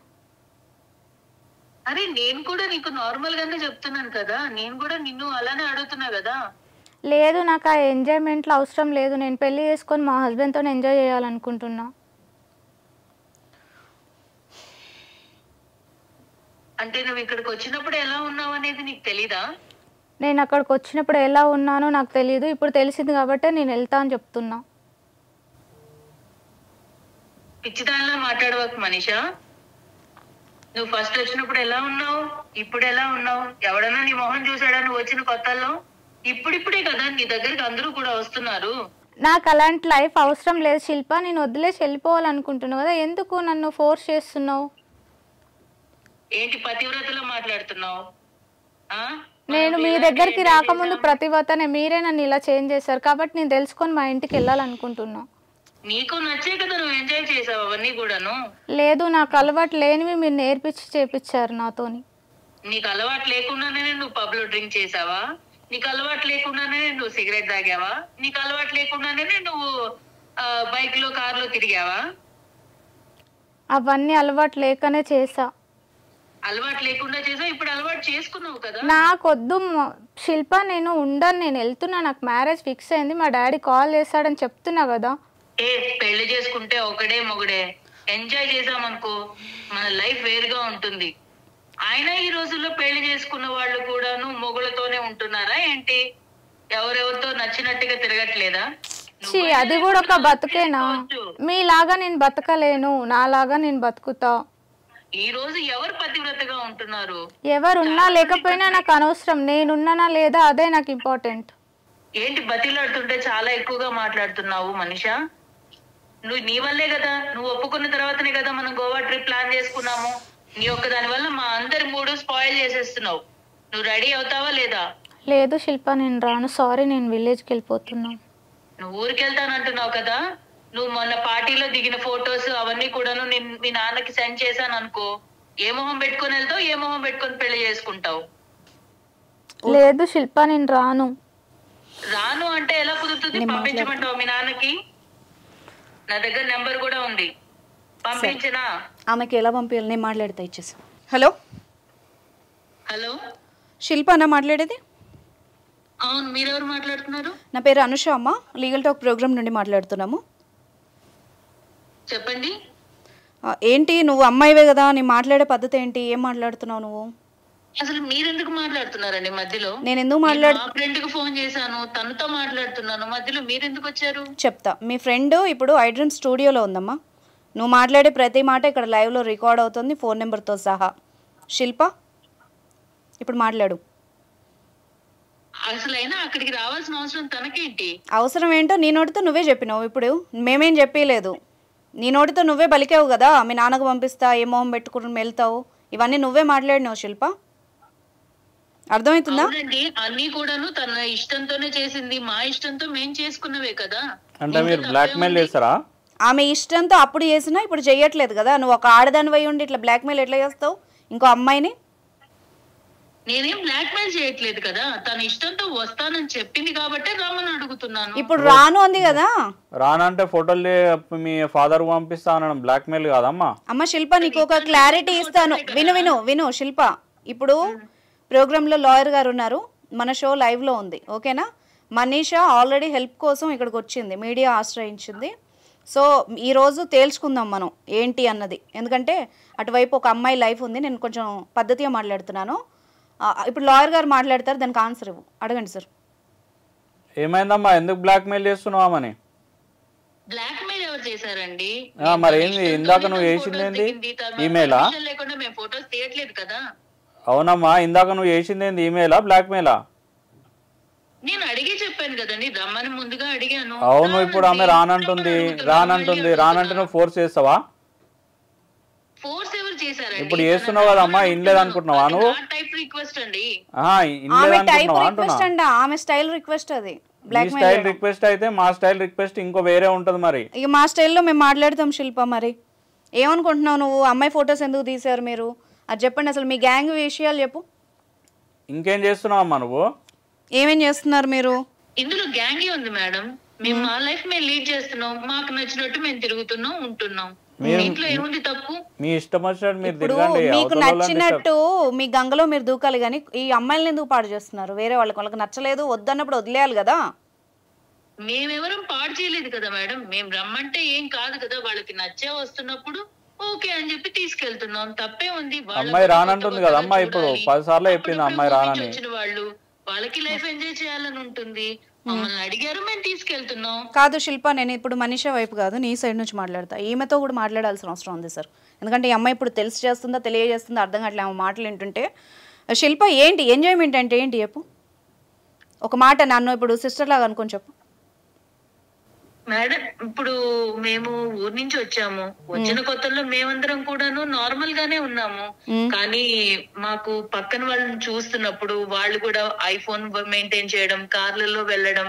అరే నేను కూడా నీకు నార్మల్ గానే చెప్తున్నాను కదా, నేను కూడా నిన్ను అలానే అడుగుతున్నా కదా.
లేదు, నాకు ఆ ఎంజాయ్మెంట్లో అవసరం లేదు, నేను పెళ్లి చేసుకొని మా హస్బెండ్తో ఎంజాయ్ చేయాలనుకుంటున్నా.
అంటే నువ్వు ఇక్కడికి వచ్చినప్పుడు ఎలా ఉన్నావు అనేది నీకు తెలీదా?
నేను అక్కడికి వచ్చినప్పుడు ఎలా ఉన్నానో నాకు తెలియదు, ఇప్పుడు తెలిసింది కాబట్టి నేను వెళ్తా అని చెప్తున్నా.
పిచ్చిదానిలా మాట్లాడవకు మనిషా. నువ్వు ఫస్ట్ వచ్చినప్పుడు ఎలా ఉన్నావు, ఇప్పుడు ఎలా ఉన్నావు? ఎవడన్నా నీ మొహం చూసాడా నువ్వు వచ్చిన కొత్తల్లో? ఇప్పుడిప్పుడే కదా నీ దగ్గరికి అందరూ కూడా వస్తున్నారు.
నాకు అలాంటి లైఫ్ అవసరం లేదు శిల్ప, నేను వదిలేసి వెళ్ళిపోవాలనుకుంటున్నావు కదా, ఎందుకు నన్ను ఫోర్స్ చేస్తున్నావు?
ఏంటి పతివ్రతలో మాట్లాడుతున్నావు?
నేను మీ దగ్గరికి రాకముందు ప్రతివతనే, మీరే నన్ను ఇలా చేంజ్ చేశారు కాబట్టి నేను తెలుసుకొని మా ఇంటికి వెళ్ళాలనుకుంటున్నా.
నీకు నచ్చే కదా నువ్వు ఎంజాయ్ చేసావు అవన్నీ కూడాను.
లేదు, నాకు అలవాటు లేనివి మీరు నేర్పించి చేపించారు నాతోని.
నీకు అలవాటు లేకుండానే నువ్వు పబ్ లో డ్రింక్ చేసావా? నీకు అలవాటు లేకుండానే నువ్వు సిగరెట్ తాగావా? నీకు అలవాటు లేకుండానే నువ్వు బైక్ లో కార్ లో తిరిగావా?
అవన్నీ అలవాటు లేకనే చేసా.
అలవాటు లేకుండా చేసావు, ఇప్పుడు అలవాటు చేసుకున్నావు కదా.
నాకొద్దు శిల్ప, నేను ఉండను, నేను వెళ్తున్నా, నాకు మ్యారేజ్ ఫిక్స్ అయింది, మా డాడీ కాల్ చేశాడని చెప్తున్నా కదా.
పెళ్లి చేసుకుంటే ఒకడే మొగుడే, ఎంజాయ్ చేసామనుకో మన లైఫ్ వేరుగా ఉంటుంది. ఆయన ఈ రోజుల్లో పెళ్లి చేసుకున్న వాళ్ళు కూడాను మొగులతోనే ఉంటున్నారా ఏంటి? ఎవరెవరితో నచ్చినట్టుగా తిరగట్లేదా?
అది కూడా ఒక బతుకేనా? మీలాగా నేను బతకలేను, నాలాగా నేను బతుకుతా.
ఈ రోజు ఎవరు పతివ్రతగా ఉంటున్నారు?
ఎవరున్నా లేకపోయినా నాకు అనవసరం, నేనున్నానా లేదా అదే నాకు ఇంపార్టెంట్.
ఏంటి బతిలాడుతుంటే చాలా ఎక్కువగా మాట్లాడుతున్నావు మనిషా? నువ్వు నీ వల్లే కదా, నువ్వు ఒప్పుకున్న తర్వాతనే కదా మనం గోవా ట్రిప్ ప్లాన్ చేసుకున్నాము. నీ ఒక్క దాని వల్ల మా అందరి మూడు స్పాయిల్ చేసేస్తున్నావు. నువ్వు రెడీ అవుతావా లేదా?
లేదు శిల్ప, నేను రాను, సారీ, నేను విలేజ్కి వెళ్ళిపోతున్నా.
నువ్వు ఊరికి వెళ్తానంటున్నావు కదా, నువ్వు మొన్న పార్టీలో దిగిన ఫొటోస్ అవన్నీ కూడాను మీ నాన్నకి సెండ్ చేశాను అనుకో, ఏ మొహం పెట్టుకొని వెళ్తావు, ఏ మొహం పెట్టుకొని పెళ్లి చేసుకుంటావు?
లేదు శిల్ప, నేను రాను.
రాను అంటే ఎలా కుదురుతుంది? పంపించమంటావు మీ నాన్నకి? నా దగ్గర నెంబర్ కూడా ఉంది, పంపించినా.
ఆమెకి ఎలా పంపించాలి? నేను మాట్లాడితే ఇచ్చేసా. హలో
హలో,
శిల్ప అన్న మాట్లాడేది?
అవును, మీరెవరు మాట్లాడుతున్నారు?
నా పేరు అనుష అమ్మ, లీగల్ టాక్ ప్రోగ్రామ్ నుండి మాట్లాడుతున్నాము.
చెప్పండి.
ఏంటి నువ్వు అమ్మాయివే కదా, నీ మాట్లాడే పద్ధతి ఏంటి? ఏం మాట్లాడుతున్నావు నువ్వు?
అసలు మీరెందుకు మాట్లాడుతున్నారండి మధ్యలో?
నేను ఎందుకు
మా ఫ్రెండ్ కి ఫోన్ చేశాను, తనతో మాట్లాడుతున్నాను, మధ్యలో మీరెందుకు వచ్చారు?
చెప్తా. మీ ఫ్రెండ్ ఇప్పుడు ఐడ్రీమ్ స్టూడియోలో ఉందమ్మా. నువ్వు మాట్లాడే ప్రతి మాట ఇక్కడ లైవ్లో రికార్డ్ అవుతుంది, ఫోన్ నెంబర్తో సహా. శిల్ప, ఇప్పుడు మాట్లాడు.
అసలు అయినా అక్కడికి రావాల్సిన అవసరం తనకేంటి?
అవసరం ఏంటో నీ నోటితో నువ్వే చెప్పినావు, ఇప్పుడు మేమేం చెప్పలేదు. నీ నోటితో నువ్వే బలికావు కదా, మీ నాన్నకు పంపిస్తా, ఏ మొహం పెట్టుకుని వెళ్తావు, ఇవన్నీ నువ్వే మాట్లాడినావు శిల్ప. అర్థమవుతుందా?
అన్ని కూడాను తన ఇష్టంతోనే చేసింది, మా ఇష్టంతో మేము చేసుకున్నవే కదా.
అంటే మీరు బ్లాక్మెయిల్ చేస్తారా?
ఆమె ఇష్టంతో అప్పుడు చేసినా ఇప్పుడు చెయ్యట్లేదు కదా. నువ్వు ఒక ఆడదాని వై ఉండి ఇట్లా బ్లాక్మెయిల్ ఎట్లా చేస్తావు ఇంకో అమ్మాయిని?
నేనేం బ్లాక్మెయిల్ చేయట్లేదు కదా, తన ఇష్టంతో వస్తానని చెప్పింది కాబట్టి రమ్మని అడుగుతున్నాను.
ఇప్పుడు రాను అంది కదా.
రానంటే ఫోటోలు మీ ఫాదర్ పంపిస్తా అనడం బ్లాక్మెయిల్ కాదమ్మా.
అమ్మ శిల్ప, నీకు ఒక క్లారిటీ ఇస్తాను, విను విను విను శిల్ప. ఇప్పుడు ప్రోగ్రాంలో లాయర్ గారు ఉన్నారు, మన షో లైవ్లో ఉంది, ఓకేనా? మనీషా ఆల్రెడీ హెల్ప్ కోసం ఇక్కడికి వచ్చింది, మీడియా ఆశ్రయించింది. సో ఈరోజు తేల్చుకుందాం మనం ఏంటి అన్నది, ఎందుకంటే అటువైపు ఒక అమ్మాయి లైఫ్ ఉంది. నేను కొంచెం పద్ధతిగా మాట్లాడుతున్నాను. ఇప్పుడు లాయర్ గారు మాట్లాడతారు, దానికి ఆన్సర్ ఇవ్వు. అడగండి సార్.
ఏమైందమ్మా, ఎందుకు బ్లాక్మెయిల్ చేస్తున్నావని?
బ్లాక్మెయిల్ ఎవరు చేశారండి?
మరి ఏంది ఇందాక నువ్వు వేసింది ఏంది? ఈమెయిలా?
లేకుండా మేము ఫోటోస్ తీయట్లేదు కదా.
అవునమ్మా, ఇందాక నువ్వు వేసింది ఏంది? ఈమెయిలా బ్లాక్మెయిలా?
నేను అడిగే చెప్పాను కదండి, రమ్మని ముందుగా అడిగాను.
అవును, ఇప్పుడు ఆమె రానంటుంది రానంటే నువ్వు ఫోర్స్ చేస్తావా?
ఫోర్స్ ఎవరు చేశారండి?
ఇప్పుడు చేస్తున్నావు కదమ్మా, ఇన్లేదు అనుకుంటున్నావా నువ్వు?
టైప్ రిక్వెస్ట్ అండి.
ఆమె స్టైల్ రిక్వెస్ట్ అది.
స్టైల్ రిక్వెస్ట్ అయితే మా స్టైల్ రిక్వెస్ట్ ఇంకో వేరే ఉంటది. మరి
ఇక మా స్టైల్లో మేము మాట్లాడతాం శిల్ప. మరి ఏమనుకుంటున్నావు నువ్వు? అమ్మాయి ఫొటోస్ ఎందుకు తీశారు మీరు? అది చెప్పండి, అసలు మీ గ్యాంగ్ విషయాలు చెప్పు.
ఇంకేం చేస్తున్నావు అమ్మా నువ్వు?
ఏమేం చేస్తున్నారు మీరు?
ఇందులో గ్యాంగే ఉంది మేడం. మేము మా లైఫ్ మేము లీడ్ చేస్తున్నాం, మాకు నచ్చినట్టు మేము తిరుగుతున్నాం, ఉంటున్నాం. ఇంట్లో ఏముంది తప్పు?
మీ ఇష్టం వచ్చినట్టు మీరు
ఇప్పుడు
తిరగండి.
మీకు నచ్చినట్టు మీ గంగలో మీరు దూకాలి, కానీ ఈ అమ్మాయిలను ఎందుకు పాడు చేస్తున్నారు? వేరే వాళ్ళకి నచ్చలేదు వద్దన్నప్పుడు వదిలేయాలి కదా.
మేమెవరం పాడు చేయలేదు కదా మేడం. మేము రమ్మంటే ఏం కాదు కదా, వాళ్ళకి నచ్చే వస్తున్నప్పుడు ఓకే అని చెప్పి తీసుకెళ్తున్నాం. తప్పే ఉంది?
అమ్మాయి రానంటుంది కదా అమ్మాయి, ఇప్పుడు 10 సార్లు చెప్పింది అమ్మాయి రానని.
వచ్చిన వాళ్ళు వాళ్ళకి లైఫ్ ఎంజాయ్ చేయాలని ఉంటుంది, మమ్మల్ని అడిగారు, మేము తీసుకెళ్తున్నాం.
కాదు శిల్ప, నేను ఇప్పుడు మనిషి వైపు కాదు, నీ సైడ్ నుంచి మాట్లాడతా. ఈమెతో కూడా మాట్లాడాల్సిన అవసరం ఉంది సార్. ఎందుకంటే ఈ అమ్మాయి ఇప్పుడు తెలిసి చేస్తుందా తెలియజేస్తుందా అర్థం కావట్లే ఆమె మాటలు వింటుంటే. శిల్ప, ఏంటి ఎంజాయ్మెంట్ అంటే ఏంటి చెప్పు, ఒక మాట నన్ను ఇప్పుడు సిస్టర్ లాగా అనుకొని చెప్పు.
మేడం, ఇప్పుడు మేము ఊరు నుంచి వచ్చాము. వచ్చిన కొత్తలో మేమందరం కూడాను నార్మల్ గానే ఉన్నాము. కానీ మాకు పక్కన వాళ్ళని చూస్తున్నప్పుడు వాళ్ళు కూడా ఐఫోన్ మెయింటైన్ చేయడం, కార్లలో వెళ్ళడం,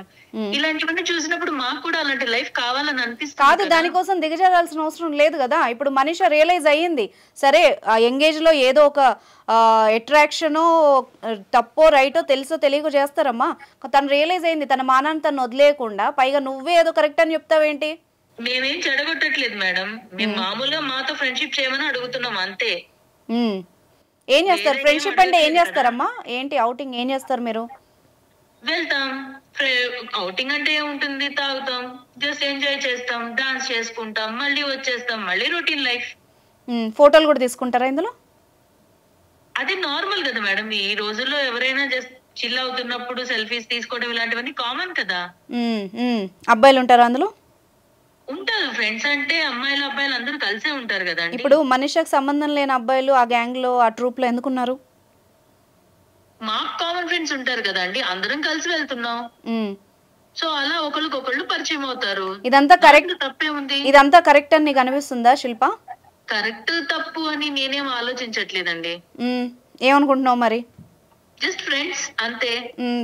ఇలాంటివన్నీ చూసినప్పుడు మాకు కూడా అలాంటి లైఫ్ కావాలని అనిపిస్తుంది.
కాదు, దానికోసం దిగజారాల్సిన అవసరం లేదు కదా. ఇప్పుడు మనిషి రియలైజ్ అయ్యింది, సరే ఆ యంగేజ్ లో ఏదో ఒక అట్రాక్షనో తప్పో రైటో తెలుసో తెలియకో చేస్తారమ్మా. తను రియలైజ్ అయింది, తన మానాన్ని తను వదిలేయకుండా పైగా నువ్వే ఏదో కరెక్ట్ అని చెప్తావేంటి?
మేమేం చెడగొట్టట్లేదు మేడం, మేము మామూలుగా మాతో ఫ్రెండ్షిప్ చేయమని అడుగుతున్నాం అంతే.
ఏం చేస్తారు ఫ్రెండ్షిప్ అంటే? ఏం చేస్తారమ్మా? ఏంటి అవుటింగ్ ఏం చేస్తారు మీరు?
వెళ్తాం, అవుటింగ్ అంటే ఏముంటుంది, తాగుతాం, జస్ట్ ఎంజాయ్ చేస్తాం, డాన్స్ చేసుకుంటాం, మళ్ళీ వచ్చేస్తాం, మళ్ళీ రొటీన్ లైఫ్.
ఫోటోలు కూడా తీసుకుంటారా ఇందులో?
అది నార్మల్ కదా మేడం. ఈ రోజుల్లో ఎవరైనా జస్ట్ చిల్ అవుతున్నప్పుడు సెల్ఫీస్ తీసుకోవడం ఇలాంటివన్నీ కామన్ కదా.
అబ్బాయిలు ఉంటారా అందులో?
ఉంటారు, ఫ్రెండ్స్ అంటే అమ్మాయిలు అబ్బాయిలు అందరూ కలిసే ఉంటారు కదా.
ఇప్పుడు మనిషికి సంబంధం లేని అబ్బాయిలు ఆ గ్యాంగ్ లో ఆ ట్రూప్ లో ఎందుకున్నారు?
మాకు కామన్ ఫ్రెండ్స్ ఉంటారు కదా అండి, అందరం కలిసి వెళ్తున్నాం. సో అలా ఒకళ్ళకొకళ్ళు పరిచయం అవుతారు.
ఇదంతా కరెక్ట్?
తప్పే ఉంది?
ఇదంతా కరెక్ట్ అని నీకు అనిపిస్తుందా శిల్ప?
కరెక్ట్ తప్పు అని నేనేం ఆలోచించట్లేదండి.
ఏమనుకుంటున్నావు మరి?
జస్ట్ ఫ్రెండ్స్ అంతే.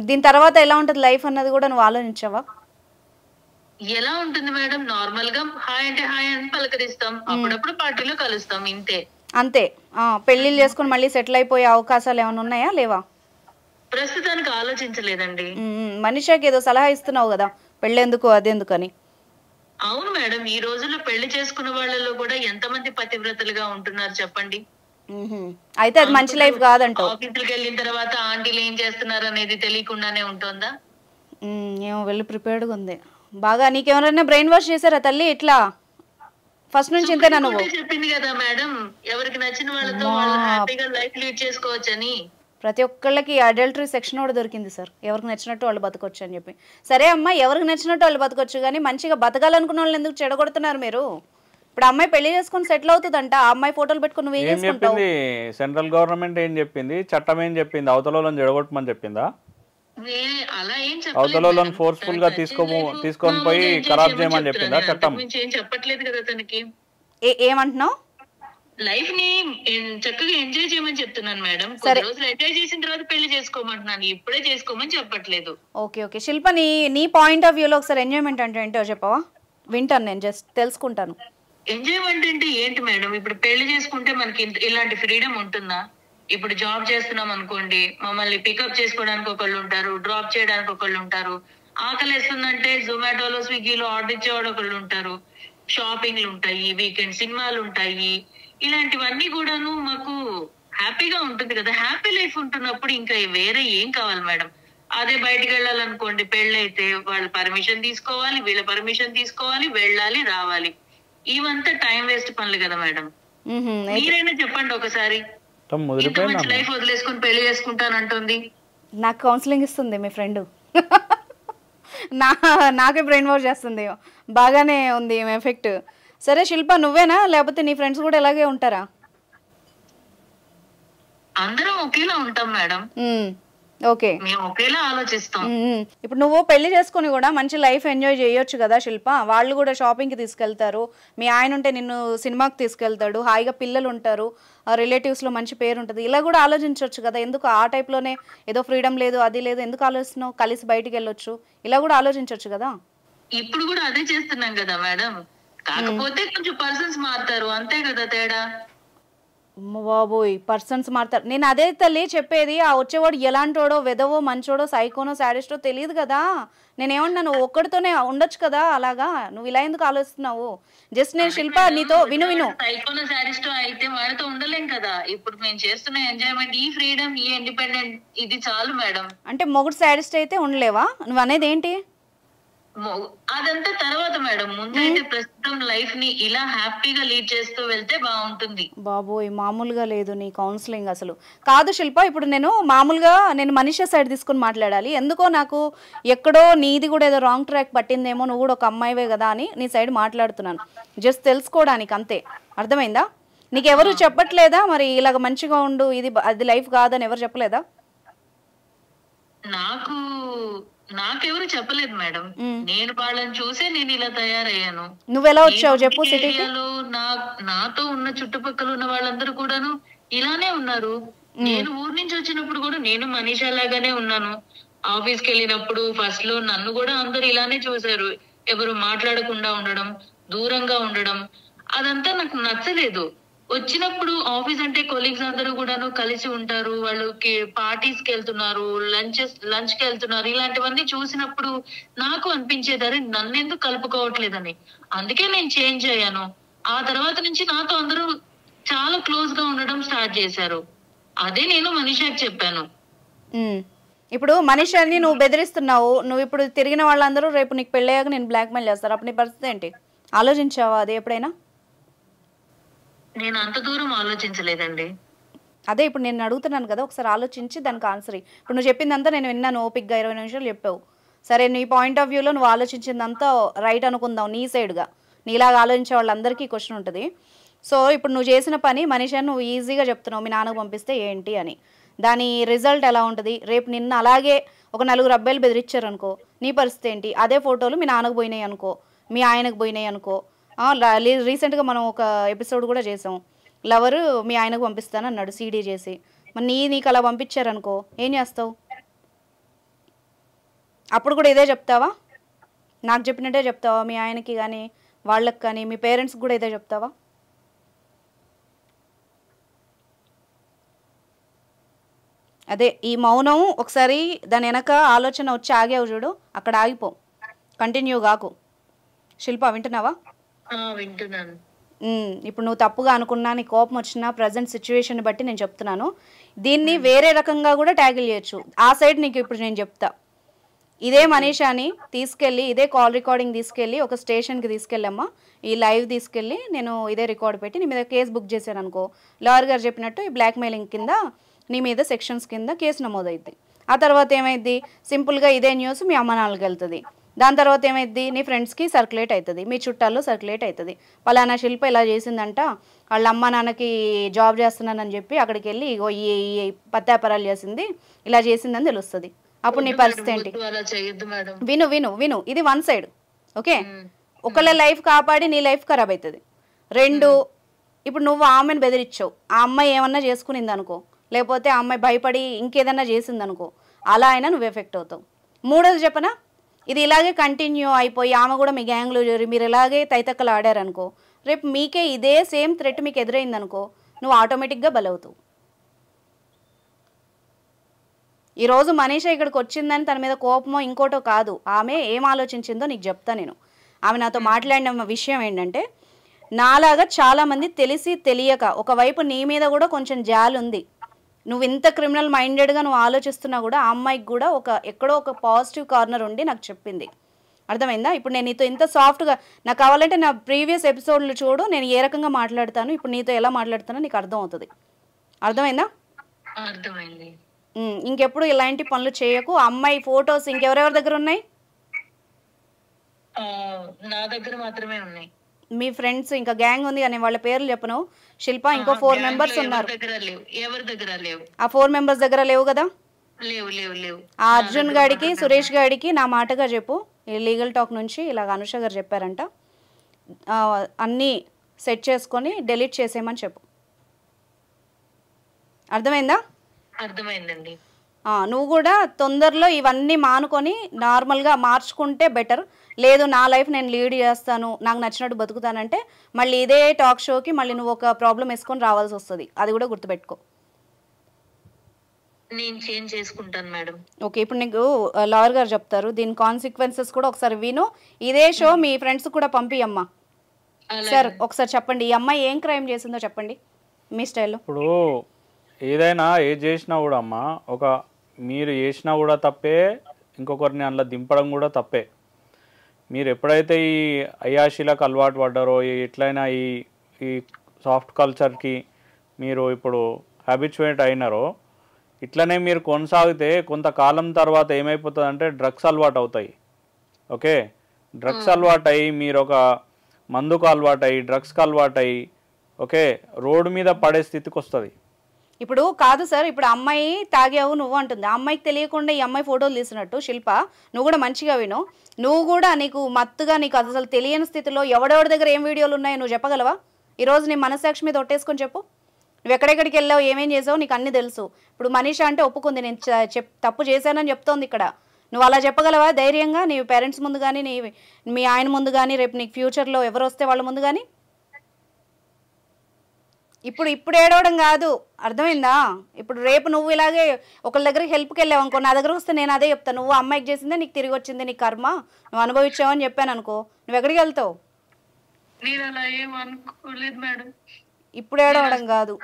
దీని తర్వాత ఎలా ఉంటది లైఫ్ అన్నది కూడా నువ్వు ఆలోచించావా?
ఎలా ఉంటుంది మేడం, నార్మల్ గా హాయ్ అంటే హాయ్ అని పలకరిస్తాం, అప్పుడప్పుడు పార్టీలో కలుస్తాం, ఇంతే.
అంతే. పెళ్లిళ్ళు చేసుకుని మళ్ళీ సెటిల్ అయిపోయే అవకాశాలు ఏమైనా ఉన్నాయా లేవా?
ప్రస్తుతానికి ఆలోచించలేదండి.
మనిషికి ఏదో సలహా ఇస్తున్నావు కదా, పెళ్ళెందుకు అదెందుకు అని.
అవును మేడం, ఈ రోజుల్లో పెళ్లి చేసుకున్న వాళ్ళలో కూడా ఎంతమంది పతివ్రతలుగా ఉంటున్నారు చెప్పండి.
అయితే అది మంచి లైఫ్ కాదంటావు.
ఆఫీసులకు వెళ్ళిన తర్వాత ఆంటీలు ఏం చేస్తున్నారు అనేది తెలియకుండానే ఉంటుందా?
ఏమో వెళ్ళి ప్రిపేర్డ్గా ఉంది బాగా. నీకెవరైనా బ్రెయిన్ వాష్ చేశారా తల్లి ఇట్లా? ఫస్ట్ నుంచి ఇంతేనా నువ్వు?
చెప్పింది కదా మేడం, ఎవరికి నచ్చిన వాళ్ళతో వాళ్ళు హ్యాపీగా లైఫ్ లీడ్ చేసుకోవచ్చని.
ప్రతి ఒక్కళ్ళకి అడల్టరీ సెక్షన్ కూడా దొరికింది సార్, ఎవరికి నచ్చినట్టు వాళ్ళు బతకొచ్చు అని చెప్పి. సరే అమ్మా, ఎవరికి నచ్చినట్టు వాళ్ళు బతకొచ్చు, కానీ మంచిగా బతకాలనుకున్న వాళ్ళని ఎందుకు చెడగొడుతున్నారు మీరు? ఇప్పుడు అమ్మాయి పెళ్లి చేసుకుని సెటిల్ అవుతుందంట, ఆ అమ్మాయి ఫోటోలు పెట్టుకుని నువ్వు ఏం చేసుకుంటావు?
సెంట్రల్ గవర్నమెంట్ ఏం చెప్పింది, చట్టం ఏం చెప్పింది? అవతలని చెడగొట్టమని చెప్పిందా?
అలా ఏం
అవతలని ఫోర్స్ఫుల్ గా తీసుకొని పోయి ఖరాబ్ చేయమని చెప్పిందా చట్టం?
ఏం చెప్పట్లేదు కదా తనకి.
ఏమంటున్నావు?
లైఫ్ ని చక్కగా ఎంజాయ్ చేయమని చెప్తున్నాను మేడం. కొన్ని రోజులు ఎంజాయ్ చేసిన తర్వాత పెళ్లి చేసుకోమంటున్నాను, ఇప్పుడే చేసుకోమని చెప్పట్లేదు.
ఓకే ఓకే శిల్ప, నీ పాయింట్ ఆఫ్ వ్యూలో ఒకసారి ఎంజాయ్మెంట్ అంటే ఏంటో చెప్పవా? వింటాను, నేను జస్ట్ తెలుసుకుంటాను.
ఎంజాయ్మెంట్ అంటే ఏంటి మేడం? ఇప్పుడు పెళ్లి చేసుకుంటే మనకి ఇలాంటి ఫ్రీడమ్ ఉంటుందా? ఇప్పుడు జాబ్ చేస్తున్నాం అనుకోండి, మమ్మల్ని పికప్ చేసుకోవడానికి ఒకళ్ళు ఉంటారు, డ్రాప్ చేయడానికి ఒకళ్ళు ఉంటారు, ఆకలి వేస్తుందంటే జొమాటోలో స్విగ్గీలో ఆర్డర్ ఇచ్చేవాడు ఒకళ్ళు ఉంటారు, షాపింగ్లు ఉంటాయి, వీకెండ్ సినిమాలు ఉంటాయి, ఇలాంటివన్నీ కూడాను మాకు హ్యాపీగా ఉంటుంది కదా. హ్యాపీ లైఫ్ ఉంటున్నప్పుడు ఇంకా వేరే ఏం కావాలి మేడం? అదే బయటికి వెళ్ళాలనుకోండి, పెళ్ళైతే వాళ్ళ పర్మిషన్ తీసుకోవాలి, వీళ్ళ పర్మిషన్ తీసుకోవాలి, వెళ్ళాలి రావాలి, ఇవంతా టైం వేస్ట్ పనులు కదా మేడం. మీరైనా చెప్పండి ఒకసారి, ఇంత మంచి లైఫ్ వదిలేసుకుని పెళ్లి చేసుకుంటానంటుంది.
నాకు కౌన్సిలింగ్ ఇస్తుంది మీ ఫ్రెండ్, నాకే బ్రెయిన్ వాష్ చేస్తుంది. బాగానే ఉంది ఎఫెక్ట్. సరే శిల్ప, నువ్వేనా లేకపోతే నీ ఫ్రెండ్స్ కూడా ఇలాగే ఉంటారా?
అందరం ఒకేలా ఉంటాం మేడం.
ఓకే,
మేము ఒకేలా ఆలోచిస్తాం.
ఇప్పుడు నువ్వు పెళ్లి చేసుకుని కూడా మంచి లైఫ్ ఎంజాయ్ చేయొచ్చు కదా శిల్ప. వాళ్ళు కూడా షాపింగ్కి తీసుకెళ్తారు, మీ ఆయన ఉంటే నిన్ను సినిమాకి తీసుకెళ్తాడు, హాయిగా పిల్లలు ఉంటారు, రిలేటివ్స్లో మంచి పేరు ఉంటుంది. ఇలా కూడా ఆలోచించవచ్చు కదా. ఎందుకు ఆ టైప్లోనే ఏదో ఫ్రీడమ్ లేదు అది లేదు ఎందుకు ఆలోచిస్తున్నావు? కలిసి బయటికి వెళ్ళొచ్చు, ఇలా కూడా ఆలోచించవచ్చు కదా.
ఇప్పుడు కూడా అదే చేస్తున్నాం కదా మేడం, కాకపోతే కొంచెం పర్సన్స్ మారుతారు అంతే కదా తేడా.
అమ్మ బాబోయ్, పర్సన్స్ మారుతారు. నేను అదే తల్లి చెప్పేది, ఆ వచ్చేవాడు ఎలాంటోడో, వెదవో, మంచోడో, సైకోనో, సాడిస్టో తెలియదు కదా. నేనేమన్నాను, ఒక్కడితోనే ఉండొచ్చు కదా అలాగా, నువ్వు ఇలా ఎందుకు ఆలోచిస్తున్నావు? జస్ట్ నేను శిల్ప నీతో విను
సైకోనో సాడిస్టో అయితే వాడితో ఉండలేం కదా. ఇప్పుడు మేము చేస్తున్న ఎంజాయ్మెంట్, ఈ ఫ్రీడమ్, ఈ ఇండిపెండెంట్, ఇది చాలు మేడం.
అంటే మొగుడు సాడిస్ట్ అయితే ఉండలేవా? నువ్వు అనేది ఏంటి?
అదంతా తర్వాత మేడం. ముందైతే ప్రస్తుతం లైఫ్ ని ఇలా హ్యాపీగా లీడ్ చేస్తూ వెళ్తే బాగుంటుంది.
బాబోయ్, మామూలుగా లేదు నీ కౌన్సిలింగ్ అసలు. కాదు శిల్ప, ఇప్పుడు నేను మామూలుగా మనిషి సైడ్ తీసుకుని మాట్లాడాలి. ఎందుకో నాకు ఎక్కడో నీది కూడా ఏదో రాంగ్ ట్రాక్ పట్టిందేమో, నువ్వు కూడా ఒక అమ్మాయివే కదా అని నీ సైడ్ మాట్లాడుతున్నాను, జస్ట్ తెలుసుకోవడానికి అంతే. అర్థమైందా? నీకు ఎవరు చెప్పట్లేదా మరి ఇలాగ మంచిగా ఉండు, ఇది అది లైఫ్ కాదని ఎవరు చెప్పలేదా?
నాకెవరు చెప్పలేదు మేడం. నేను వాళ్ళని చూసే నేను ఇలా తయారయ్యాను.
నువ్వెలా వచ్చావు చెప్పు సిటీకి?
నాతో ఉన్న చుట్టుపక్కల ఉన్న వాళ్ళందరూ కూడాను ఇలానే ఉన్నారు. నేను ఊరు నుంచి వచ్చినప్పుడు కూడా నేను మనీషా లాగానే ఉన్నాను. ఆఫీస్కి వెళ్ళినప్పుడు ఫస్ట్ లో నన్ను కూడా అందరు ఇలానే చూసారు. ఎవరు మాట్లాడకుండా ఉండడం, దూరంగా ఉండడం, అదంతా నాకు నచ్చలేదు. వచ్చినప్పుడు ఆఫీస్ అంటే కొలీగ్స్ అందరూ కూడాను కలిసి ఉంటారు, వాళ్ళకి పార్టీస్ కి వెళ్తున్నారు, లంచ్ కి వెళ్తున్నారు. ఇలాంటివన్నీ చూసినప్పుడు నాకు అనిపించేదారు నన్ను ఎందుకు కలుపుకోవట్లేదని. అందుకే నేను చేంజ్ అయ్యాను. ఆ తర్వాత నుంచి నాతో అందరూ చాలా క్లోజ్ గా ఉండడం స్టార్ట్ చేశారు. అదే నేను మనీషాకి చెప్పాను.
ఇప్పుడు మనీషాని నువ్వు బెదిరిస్తున్నావు, నువ్వు ఇప్పుడు తిరిగిన వాళ్ళందరూ రేపు నీకు పెళ్ళయ్యాక నేను బ్లాక్మెయిల్ చేస్తారు, అప్పుడు నీ పరిస్థితి ఏంటి? ఆలోచించావా అది ఎప్పుడైనా?
నేను అంత దూరం ఆలోచించలేదండి.
అదే ఇప్పుడు నేను అడుగుతున్నాను కదా, ఒకసారి ఆలోచించి దానికి ఆన్సర్. ఇప్పుడు నువ్వు చెప్పిందంతా నేను విన్నాను, ఓపిక్గా 20 నిమిషాలు చెప్పావు. సరే, నీ పాయింట్ ఆఫ్ వ్యూలో నువ్వు ఆలోచించిందంతా రైట్ అనుకుందాం, నీ సైడ్గా. నీలాగా ఆలోచించే వాళ్ళందరికీ క్వశ్చన్ ఉంటుంది. సో ఇప్పుడు నువ్వు చేసిన పని మనిషిని నువ్వు ఈజీగా చెప్తున్నావు, మీ నాన్నకు పంపిస్తే ఏంటి అని. దాని రిజల్ట్ ఎలా ఉంటుంది? రేపు నిన్న అలాగే ఒక 4 అబ్బాయిలు బెదిరించారు అనుకో, నీ పరిస్థితి ఏంటి? అదే ఫోటోలు మీ నాన్నకు పోయినాయి అనుకో, మీ ఆయనకు పోయినాయి అనుకో. రీసెంట్గా మనం ఒక ఎపిసోడ్ కూడా చేసాం, లవరు మీ ఆయనకు పంపిస్తాను అన్నాడు సీడీ చేసి. మరి నీకు అలా పంపించారనుకో ఏం చేస్తావు? అప్పుడు కూడా ఇదే చెప్తావా? నాకు చెప్పినట్టే చెప్తావా? మీ ఆయనకి కానీ వాళ్ళకి కానీ మీ పేరెంట్స్కి కూడా ఇదే చెప్తావా? అదే ఈ మౌనం, ఒకసారి దాని వెనక ఆలోచన వచ్చి ఆగావు చూడు, అక్కడ ఆగిపో, కంటిన్యూ కాకు. శిల్ప వింటున్నావా?
వింటున్నాను.
ఇప్పుడు నువ్వు తప్పుగా అనుకున్నా, నీ కోపం వచ్చినా, ప్రజెంట్ సిచ్యువేషన్ బట్టి నేను చెప్తున్నాను. దీన్ని వేరే రకంగా కూడా ట్యాకిల్ చేయొచ్చు. ఆ సైడ్ నీకు ఇప్పుడు నేను చెప్తా. ఇదే మనీషాని తీసుకెళ్ళి, ఇదే కాల్ రికార్డింగ్ తీసుకెళ్ళి ఒక స్టేషన్కి తీసుకెళ్ళమ్మా, ఈ లైవ్ తీసుకెళ్ళి నేను ఇదే రికార్డ్ పెట్టి నీ మీద కేసు బుక్ చేశాను అనుకో, లాయర్ గారు చెప్పినట్టు ఈ బ్లాక్మెయిలింగ్ కింద నీ మీద సెక్షన్స్ కింద కేసు నమోదవుద్ది. ఆ తర్వాత ఏమైద్ది? సింపుల్గా ఇదే న్యూస్ మీ అమ్మ నాన్నకి వెళ్తుంది. దాని తర్వాత ఏమైద్ది? నీ ఫ్రెండ్స్కి సర్క్యులేట్ అవుతుంది, మీ చుట్టాల్లో సర్క్యులేట్ అవుతుంది. పలానా శిల్ప ఇలా చేసిందంట, వాళ్ళ అమ్మ నాన్నకి జాబ్ చేస్తున్నానని చెప్పి అక్కడికి వెళ్ళి ఈ పత్యాపరాలు చేసింది, ఇలా చేసిందని తెలుస్తుంది. అప్పుడు నీ పరిస్థితి ఏంటి? విను విను విను ఇది 1 సైడ్. ఓకే, ఒకళ్ళ లైఫ్ కాపాడి నీ లైఫ్ ఖరాబ్ అవుతుంది. 2, ఇప్పుడు నువ్వు ఆమెను బెదిరించావు, ఆ అమ్మాయి ఏమన్నా చేసుకునింది అనుకో, లేకపోతే ఆ అమ్మాయి భయపడి ఇంకేదన్నా చేసిందనుకో, అలా అయినా నువ్వు ఎఫెక్ట్ అవుతావు. 3వది చెప్పనా, ఇది ఇలాగే కంటిన్యూ అయిపోయి ఆమె కూడా మీ గ్యాంగ్లో చేరి మీరు ఇలాగే తైతక్కలు ఆడారనుకో, రేపు మీకే ఇదే సేమ్ థ్రెట్ మీకు ఎదురైందనుకో, నువ్వు ఆటోమేటిక్గా బలవుతావు. ఈరోజు మనీషా ఇక్కడికి వచ్చిందని తన మీద కోపమో ఇంకోటో కాదు, ఆమె ఏం ఆలోచించిందో నీకు చెప్తా నేను. ఆమె నాతో మాట్లాడిన విషయం ఏంటంటే, నాలాగా చాలామంది తెలిసి తెలియక, ఒకవైపు నీ మీద కూడా కొంచెం జాలి ఉంది, నువ్వు ఇంత క్రిమినల్ మైండెడ్గా నువ్వు ఆలోచిస్తున్నా కూడా ఆ అమ్మాయికి కూడా ఎక్కడో ఒక పాజిటివ్ కార్నర్ ఉండి నాకు చెప్పింది. అర్థమైందా? ఇప్పుడు నేను నీతో ఇంత సాఫ్ట్గా, నాకు కావాలంటే నా ప్రీవియస్ ఎపిసోడ్లు చూడు, నేను ఏ రకంగా మాట్లాడతాను, ఇప్పుడు నీతో ఎలా మాట్లాడుతానో నీకు అర్థం అవుతుంది. అర్థమైందా?
అర్థమైంది.
ఇంకెప్పుడు ఇలాంటి పనులు చేయకు. అమ్మాయి ఫొటోస్ ఇంకెవరెవరి దగ్గర ఉన్నాయి?
నా దగ్గర మాత్రమే ఉన్నాయి.
మీ ఫ్రెండ్స్ ఇంకా గ్యాంగ్ ఉంది కానీ వాళ్ళ పేర్లు చెప్పను. శిల్ప ఇంకో 4 మెంబర్స్ ఉన్నారు. ఆ 4 మెంబర్స్ దగ్గర లేవు కదా? ఆ అర్జున్ గాడికి, సురేష్ గాడికి నా మాటగా చెప్పు, ఈ లీగల్ టాక్ నుంచి ఇలాగ అనుష గారు చెప్పారంట, అన్నీ సెట్ చేసుకొని డెలీట్ చేసేయమని చెప్పు. అర్థమైందా?
అర్థమైందండి.
నువ్వు కూడా తొందరలో ఇవన్నీ మానుకొని నార్మల్గా మార్చుకుంటే బెటర్. లేదు నా లైఫ్ నేను లీడ్ చేస్తాను, నాకు నచ్చినట్టు బతుకుతానంటే మళ్ళీ ఇదే టాక్ షోకి మళ్ళీ నువ్వు ఒక ప్రాబ్లం వేసుకొని రావాల్సి వస్తుంది. అది కూడా గుర్తుపెట్టుకో.
నేను చేంజ్ చేసుకుంటాను మేడం.
ఓకే, ఇప్పుడు నీకు లాయర్ గారు చెప్తారు, దీని కాన్సిక్వెన్సెస్ కూడా ఒకసారి విను. ఇదే షో మీ ఫ్రెండ్స్ కూడా పంపియమ్మా. సార్ ఒకసారి చెప్పండి, ఈ అమ్మాయి ఏం క్రైమ్ చేసిందో చెప్పండి మీ స్టైల్లో.
ఇప్పుడు ఏదైనా ఏది చేసినా కూడా అమ్మ, ఒక మీరు చేసినా కూడా తప్పే, ఇంకొకరిని అందులో దింపడం కూడా తప్పే. మీరు ఎప్పుడైతే ఈ అయాషీలకు అలవాటు పడ్డారో, ఎట్లయినా ఈ సాఫ్ట్ కల్చర్కి మీరు ఇప్పుడు హ్యాబిచువేట్ అయినారో, ఇట్లనే మీరు కొనసాగితే కొంతకాలం తర్వాత ఏమైపోతుందంటే డ్రగ్స్ అలవాటు అవుతాయి. ఓకే, డ్రగ్స్ అలవాటు అయ్యి మీరు ఒక మందుకు అలవాటు అయ్యి డ్రగ్స్కి అలవాటు అయ్యి ఓకే రోడ్డు మీద పడే స్థితికి వస్తుంది.
ఇప్పుడు కాదు సార్, ఇప్పుడు అమ్మాయి తాగావు నువ్వు అంటుంది, ఆ అమ్మాయికి తెలియకుండా ఈ అమ్మాయి ఫోటోలు తీసినట్టు. శిల్ప, నువ్వు కూడా మంచిగా విను. నువ్వు కూడా నీకు మత్తుగా నీకు అసలు తెలియని స్థితిలో ఎవడెవడి దగ్గర ఏం వీడియోలు ఉన్నాయో నువ్వు చెప్పగలవా? ఈరోజు నీ మనసాక్షి మీద ఒట్టేసుకొని చెప్పు. నువ్వు ఎక్కడెక్కడికి వెళ్ళావు, ఏమేం చేసావు, నీకు అన్నీ తెలుసు. ఇప్పుడు మనీష అంటే ఒప్పుకుంది, నేను తప్పు చేశానని చెప్తోంది ఇక్కడ. నువ్వు అలా చెప్పగలవా ధైర్యంగా? నీ పేరెంట్స్ ముందు కానీ, మీ ఆయన ముందు కానీ, రేపు నీకు ఫ్యూచర్లో ఎవరు వస్తే వాళ్ళ ముందు కానీ? ఇప్పుడు ఏడవడం కాదు, అర్థమైందా? ఇప్పుడు రేపు నువ్వు ఇలాగే ఒకళ్ళ దగ్గరికి హెల్ప్కి వెళ్ళావు అనుకో, నా దగ్గర వస్తే నేను అదే చెప్తాను, నువ్వు అమ్మాయికి చేసిందే నీకు తిరిగి వచ్చింది, నీ కర్మ, నువ్వు అనుభవించావని చెప్పాను అనుకో, నువ్వు ఎక్కడికి వెళ్తావు?
నేను అలా ఏం అనుకోలేదు మేడం.
ఇప్పుడు ఏడవడం కాదు.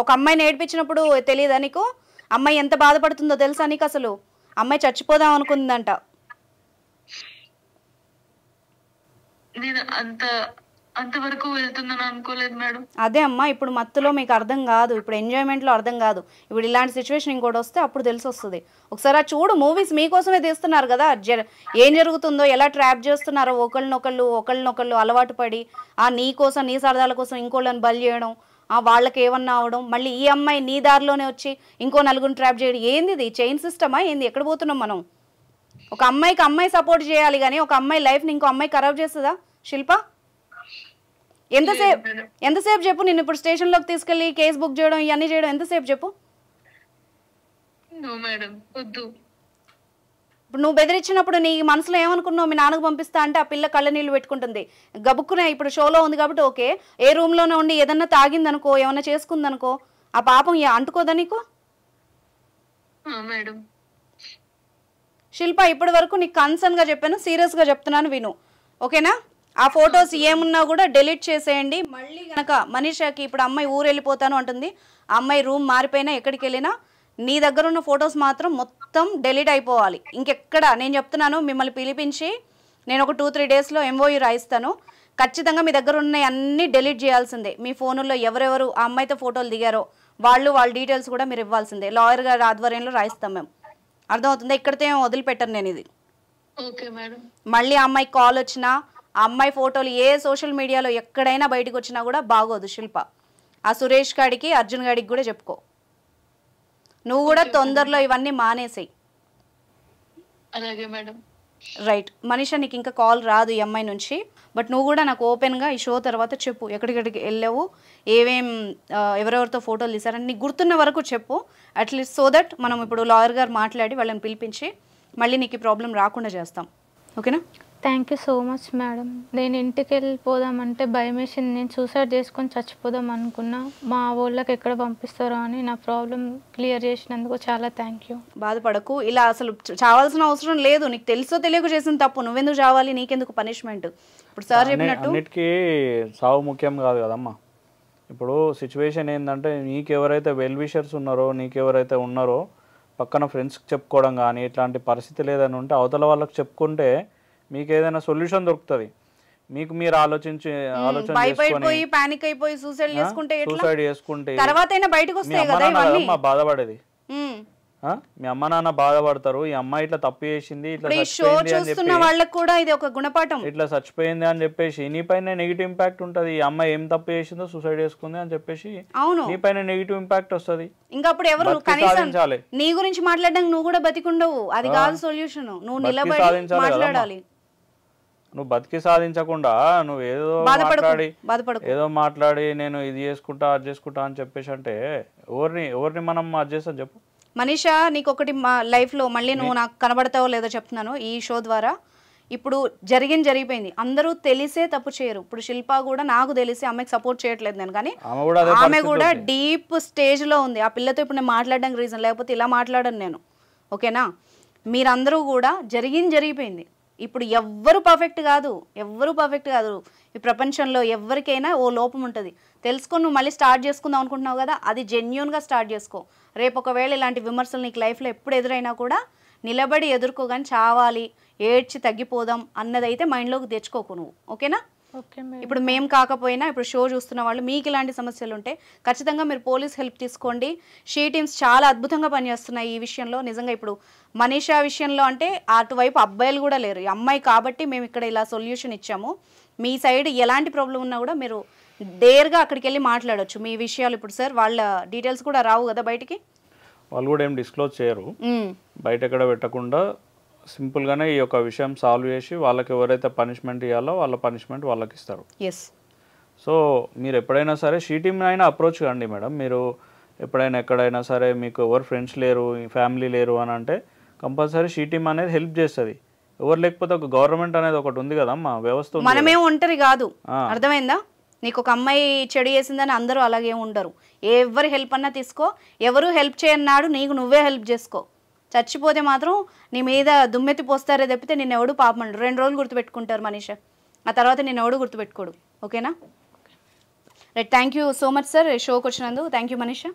ఒక అమ్మాయిని ఏడిపించినప్పుడు తెలియదా నీకు? అమ్మాయి ఎంత బాధపడుతుందో తెలుసా నీకు? అసలు అమ్మాయి చచ్చిపోదాం అనుకుందంట.
నేను అంతవరకు వెళ్తుందని అనుకోలేదు మేడం.
అదే అమ్మా, ఇప్పుడు మత్తులో మీకు అర్థం కాదు, ఇప్పుడు ఎంజాయ్మెంట్లో అర్థం కాదు. ఇప్పుడు ఇలాంటి సిచ్యువేషన్ ఇంకోటి వస్తే అప్పుడు తెలిసి వస్తుంది. ఒకసారి చూడు, మూవీస్ మీకోసమే తీస్తున్నారు కదా, ఏం జరుగుతుందో, ఎలా ట్రాప్ చేస్తున్నారో, ఒకళ్ళనొకళ్ళు అలవాటు పడి నీ కోసం, నీ సరదాల కోసం ఇంకోళ్ళని బలి చేయడం, వాళ్ళకి ఏమన్నా అవడం, మళ్ళీ ఈ అమ్మాయి నీ దారిలోనే వచ్చి ఇంకో నలుగురిని ట్రాప్ చేయడం. ఏంది ఇది? చైన్ సిస్టమా ఏంది? ఎక్కడ పోతున్నాం మనం? ఒక అమ్మాయికి అమ్మాయి సపోర్ట్ చేయాలి కానీ ఒక అమ్మాయి లైఫ్ని ఇంకో అమ్మాయి ఖరాబ్ చేస్తుందా శిల్ప? ఎంతసేపు చెప్పు? నేను ఇప్పుడు స్టేషన్లోకి తీసుకెళ్ళి కేసు బుక్ చేయడం, ఇవన్నీ చేయడం ఎంతసేపు చెప్పు? ఇప్పుడు నువ్వు బెదిరించినప్పుడు నీ మనసులో ఏమనుకున్నావు? మీ నాన్నకు పంపిస్తా అంటే ఆ పిల్ల కళ్ళ నీళ్ళు పెట్టుకుంటుంది, గబుక్కునే. ఇప్పుడు షోలో ఉంది కాబట్టి ఓకే, ఏ రూమ్లోనే ఉండి ఏదన్నా తాగిందనుకో, ఏమన్నా చేసుకుందనుకో, ఆ పాపం అంటుకోదా నీకు? శిల్ప, ఇప్పటి వరకు నీకు కన్సర్న్గా చెప్పాను, సీరియస్గా చెప్తున్నాను, విను ఓకేనా? ఆ ఫొటోస్ ఏమున్నా కూడా డిలీట్ చేసేయండి. మళ్ళీ కనుక మనీషాకి ఇప్పుడు అమ్మాయి ఊరు వెళ్ళిపోతాను అంటుంది, ఆ అమ్మాయి రూమ్ మారిపోయినా ఎక్కడికి వెళ్ళినా నీ దగ్గర ఉన్న ఫొటోస్ మాత్రం మొత్తం డిలీట్ అయిపోవాలి. ఇంకెక్కడ నేను చెప్తున్నాను, మిమ్మల్ని పిలిపించి నేను ఒక 2-3 డేస్లో MOU రాయిస్తాను. ఖచ్చితంగా మీ దగ్గర ఉన్న అన్నీ డిలీట్ చేయాల్సిందే. మీ ఫోనుల్లో ఎవరెవరు ఆ అమ్మాయితో ఫోటోలు దిగారో వాళ్ళ డీటెయిల్స్ కూడా మీరు ఇవ్వాల్సిందే. లాయర్ గారి ఆధ్వర్యంలో రాయిస్తాం మేము. అర్థమవుతుందా? ఇక్కడితో ఏం వదిలిపెట్టను నేను ఇది. మళ్ళీ ఆ అమ్మాయికి కాల్ వచ్చినా, ఆ అమ్మాయి ఫోటోలు ఏ సోషల్ మీడియాలో ఎక్కడైనా బయటకు వచ్చినా కూడా బాగోదు శిల్ప. ఆ సురేష్ గాడికి, అర్జున్ గాడికి కూడా చెప్పుకో. నువ్వు కూడా తొందరలో ఇవన్నీ మానేసేయి.
అలాగే మేడం.
రైట్ మనీషా, నీకు ఇంకా కాల్ రాదు ఈ అమ్మాయి నుంచి. బట్ నువ్వు కూడా నాకు ఓపెన్గా ఈ షో తర్వాత చెప్పు, ఎక్కడికెక్కడికి వెళ్ళావు, ఎవరెవరితో ఫోటోలు తీసారని నీకు గుర్తున్న వరకు చెప్పు. అట్లీస్ట్ సో దట్ మనం ఇప్పుడు లాయర్ గారు మాట్లాడి వాళ్ళని పిలిపించి మళ్ళీ నీకు ఈ ప్రాబ్లం రాకుండా చేస్తాం. ఓకేనా?
Thank you so much madam. నేను ఇంటికి వెళ్ళిపోదామంటే భయం వేసింది. నేను సూసైడ్ చేసుకొని చచ్చిపోదాం అనుకున్నా. మా వాళ్ళకి ఎక్కడ పంపిస్తారో అని నా ప్రాబ్లం క్లియర్ చేసినందుకు చాలా థ్యాంక్ యూ.
బాధపడకు, ఇలా అసలు చావాల్సిన అవసరం లేదు. నీకు తెలుసో తెలియక చేసిన తప్పు, నువ్వెందుకు చావాలి, నీకెందుకు పనిష్మెంట్? ఇప్పుడు సార్ చెప్పినట్టు
అన్నిటికీ సావు ముఖ్యం కాదు కదమ్మా. ఇప్పుడు సిచ్యువేషన్ ఏంటంటే, నీకు ఎవరైతే వెల్ విషర్స్ ఉన్నారో, నీకు ఎవరైతే ఉన్నారో పక్కన ఫ్రెండ్స్కి చెప్పుకోవడం కానీ ఇట్లాంటి పరిస్థితి లేదని ఉంటే అవతల వాళ్ళకి చెప్పుకుంటే మీకు ఏదైనా సొల్యూషన్ దొరుకుతుంది. మీకు మీరు ఆలోచన సూసైడ్ చేసుకుంటే
తర్వాతైనా బయటకు వస్తాయి కదా ఇవన్నీ.
బాధపడేది మీ అమ్మ నాన్న బాధపడతారు. ఈ అమ్మాయి ఇట్లా తప్పు చేసింది, ఇట్లా చచ్చిపోయింది అని చెప్పేసి నీ పైన నెగిటివ్ ఇంపాక్ట్ ఉంటది. ఈ అమ్మాయి ఏం తప్పు చేసిందో సూసైడ్ చేసుకుంది అని చెప్పేసి నీ పైన నెగిటివ్ ఇంపాక్ట్ వస్తుంది.
ఇంకా అప్పుడు ఎవరు కనీసం నీ గురించి మాట్లాడడానికి నువ్వు కూడా బతికుండవు. అది కాదు సొల్యూషన్. నువ్వు నిలబడి మాట్లాడాలి.
నువ్వు బతికి సాధించకుండా నువ్వు ఏదో మాట్లాడి నేను ఇది చేసుకుంటా అది చేసుకుంటా అని చెప్పేసి అంటే ఎవరిని మనం అది చేస్తాం చెప్పు?
మనీషా నీకు ఒకటి మా లైఫ్లో మళ్ళీ నువ్వు నాకు కనబడతావో లేదో చెప్తున్నాను ఈ షో ద్వారా. ఇప్పుడు జరిగిపోయింది, అందరూ తెలిసే తప్పు చేయరు. ఇప్పుడు శిల్ప కూడా నాకు తెలిసి అమ్మాయికి సపోర్ట్ చేయట్లేదు నేను, కానీ ఆమె కూడా డీప్ స్టేజ్లో ఉంది. ఆ పిల్లతో ఇప్పుడు నేను మాట్లాడడానికి రీజన్, లేకపోతే ఇలా మాట్లాడను నేను. ఓకేనా, మీరందరూ కూడా జరిగిపోయింది. ఇప్పుడు ఎవ్వరు పర్ఫెక్ట్ కాదు. ఈ ప్రపంచంలో ఎవరికైనా ఓ లోపం ఉంటుంది. తెలుసుకొని నువ్వు మళ్ళీ స్టార్ట్ చేసుకుందాం అనుకుంటున్నావు కదా, అది జెన్యూన్గా స్టార్ట్ చేసుకో. రేపు ఒకవేళ ఇలాంటి విమర్శలు నీకు లైఫ్లో ఎప్పుడు ఎదురైనా కూడా నిలబడి ఎదుర్కోగాని చావాలి, ఏడ్చి తగ్గిపోదాం అన్నదైతే మైండ్లోకి తెచ్చుకోకు నువ్వు. ఓకేనా? ఇప్పుడు మేము కాకపోయినా ఇప్పుడు షో చూస్తున్న వాళ్ళు మీకు ఇలాంటి సమస్యలు ఉంటే ఖచ్చితంగా మీరు పోలీస్ హెల్ప్ తీసుకోండి. షీ టీమ్స్ చాలా అద్భుతంగా పనిచేస్తున్నాయి ఈ విషయంలో. నిజంగా ఇప్పుడు మనీషా విషయంలో అంటే అటువైపు అబ్బాయిలు కూడా లేరు, ఈ అమ్మాయి కాబట్టి మేము ఇక్కడ ఇలా సొల్యూషన్ ఇచ్చాము. మీ సైడ్ ఎలాంటి ప్రాబ్లం ఉన్నా కూడా మీరు డేర్గా అక్కడికి వెళ్ళి మాట్లాడొచ్చు మీ విషయాలు. ఇప్పుడు సార్ వాళ్ళ డీటెయిల్స్ కూడా రావు కదా బయటికి,
వాళ్ళు కూడా ఏం డిస్క్లోజ్ చేయరు, బయట ఎక్కడ పెట్టకుండా సింపుల్గానే ఈ యొక్క విషయం సాల్వ్ చేసి వాళ్ళకి ఎవరైతే పనిష్మెంట్ ఇవ్వాలో వాళ్ళ పనిష్మెంట్ వాళ్ళకి ఇస్తారు. సో మీరు ఎప్పుడైనా సరే షీ టీమ్ అయినా అప్రోచ్ కండి మేడం. మీరు ఎప్పుడైనా ఎక్కడైనా సరే మీకు ఎవరు ఫ్రెండ్స్ లేరు, ఫ్యామిలీ లేరు అని అంటే కంపల్సరీ షీ టీమ్ అనేది హెల్ప్ చేస్తుంది. ఎవరు లేకపోతే ఒక గవర్నమెంట్ అనేది ఒకటి ఉంది కదా మా వ్యవస్థ,
మనమే ఒంటరి కాదు. అర్థమైందా? నీకు ఒక అమ్మాయి చెడు చేసిందని అందరూ అలాగే ఉండరు. ఎవరి హెల్ప్ అన్నా తీసుకో, ఎవరు హెల్ప్ చేయన్నాడు నీకు నువ్వే హెల్ప్ చేసుకో. చచ్చిపోతే మాత్రం నీ మీద దుమ్మెత్తి పోస్తారే తప్పితే నిన్ను ఎవడు పాపమంటారు. 2 రోజులు గుర్తుపెట్టుకుంటారు మనీషా, ఆ తర్వాత నిన్ను ఎవడు గుర్తుపెట్టుకోడు. ఓకేనా? Right, thank you so much sir షోకి వచ్చినందుకు. Thank you Manisha.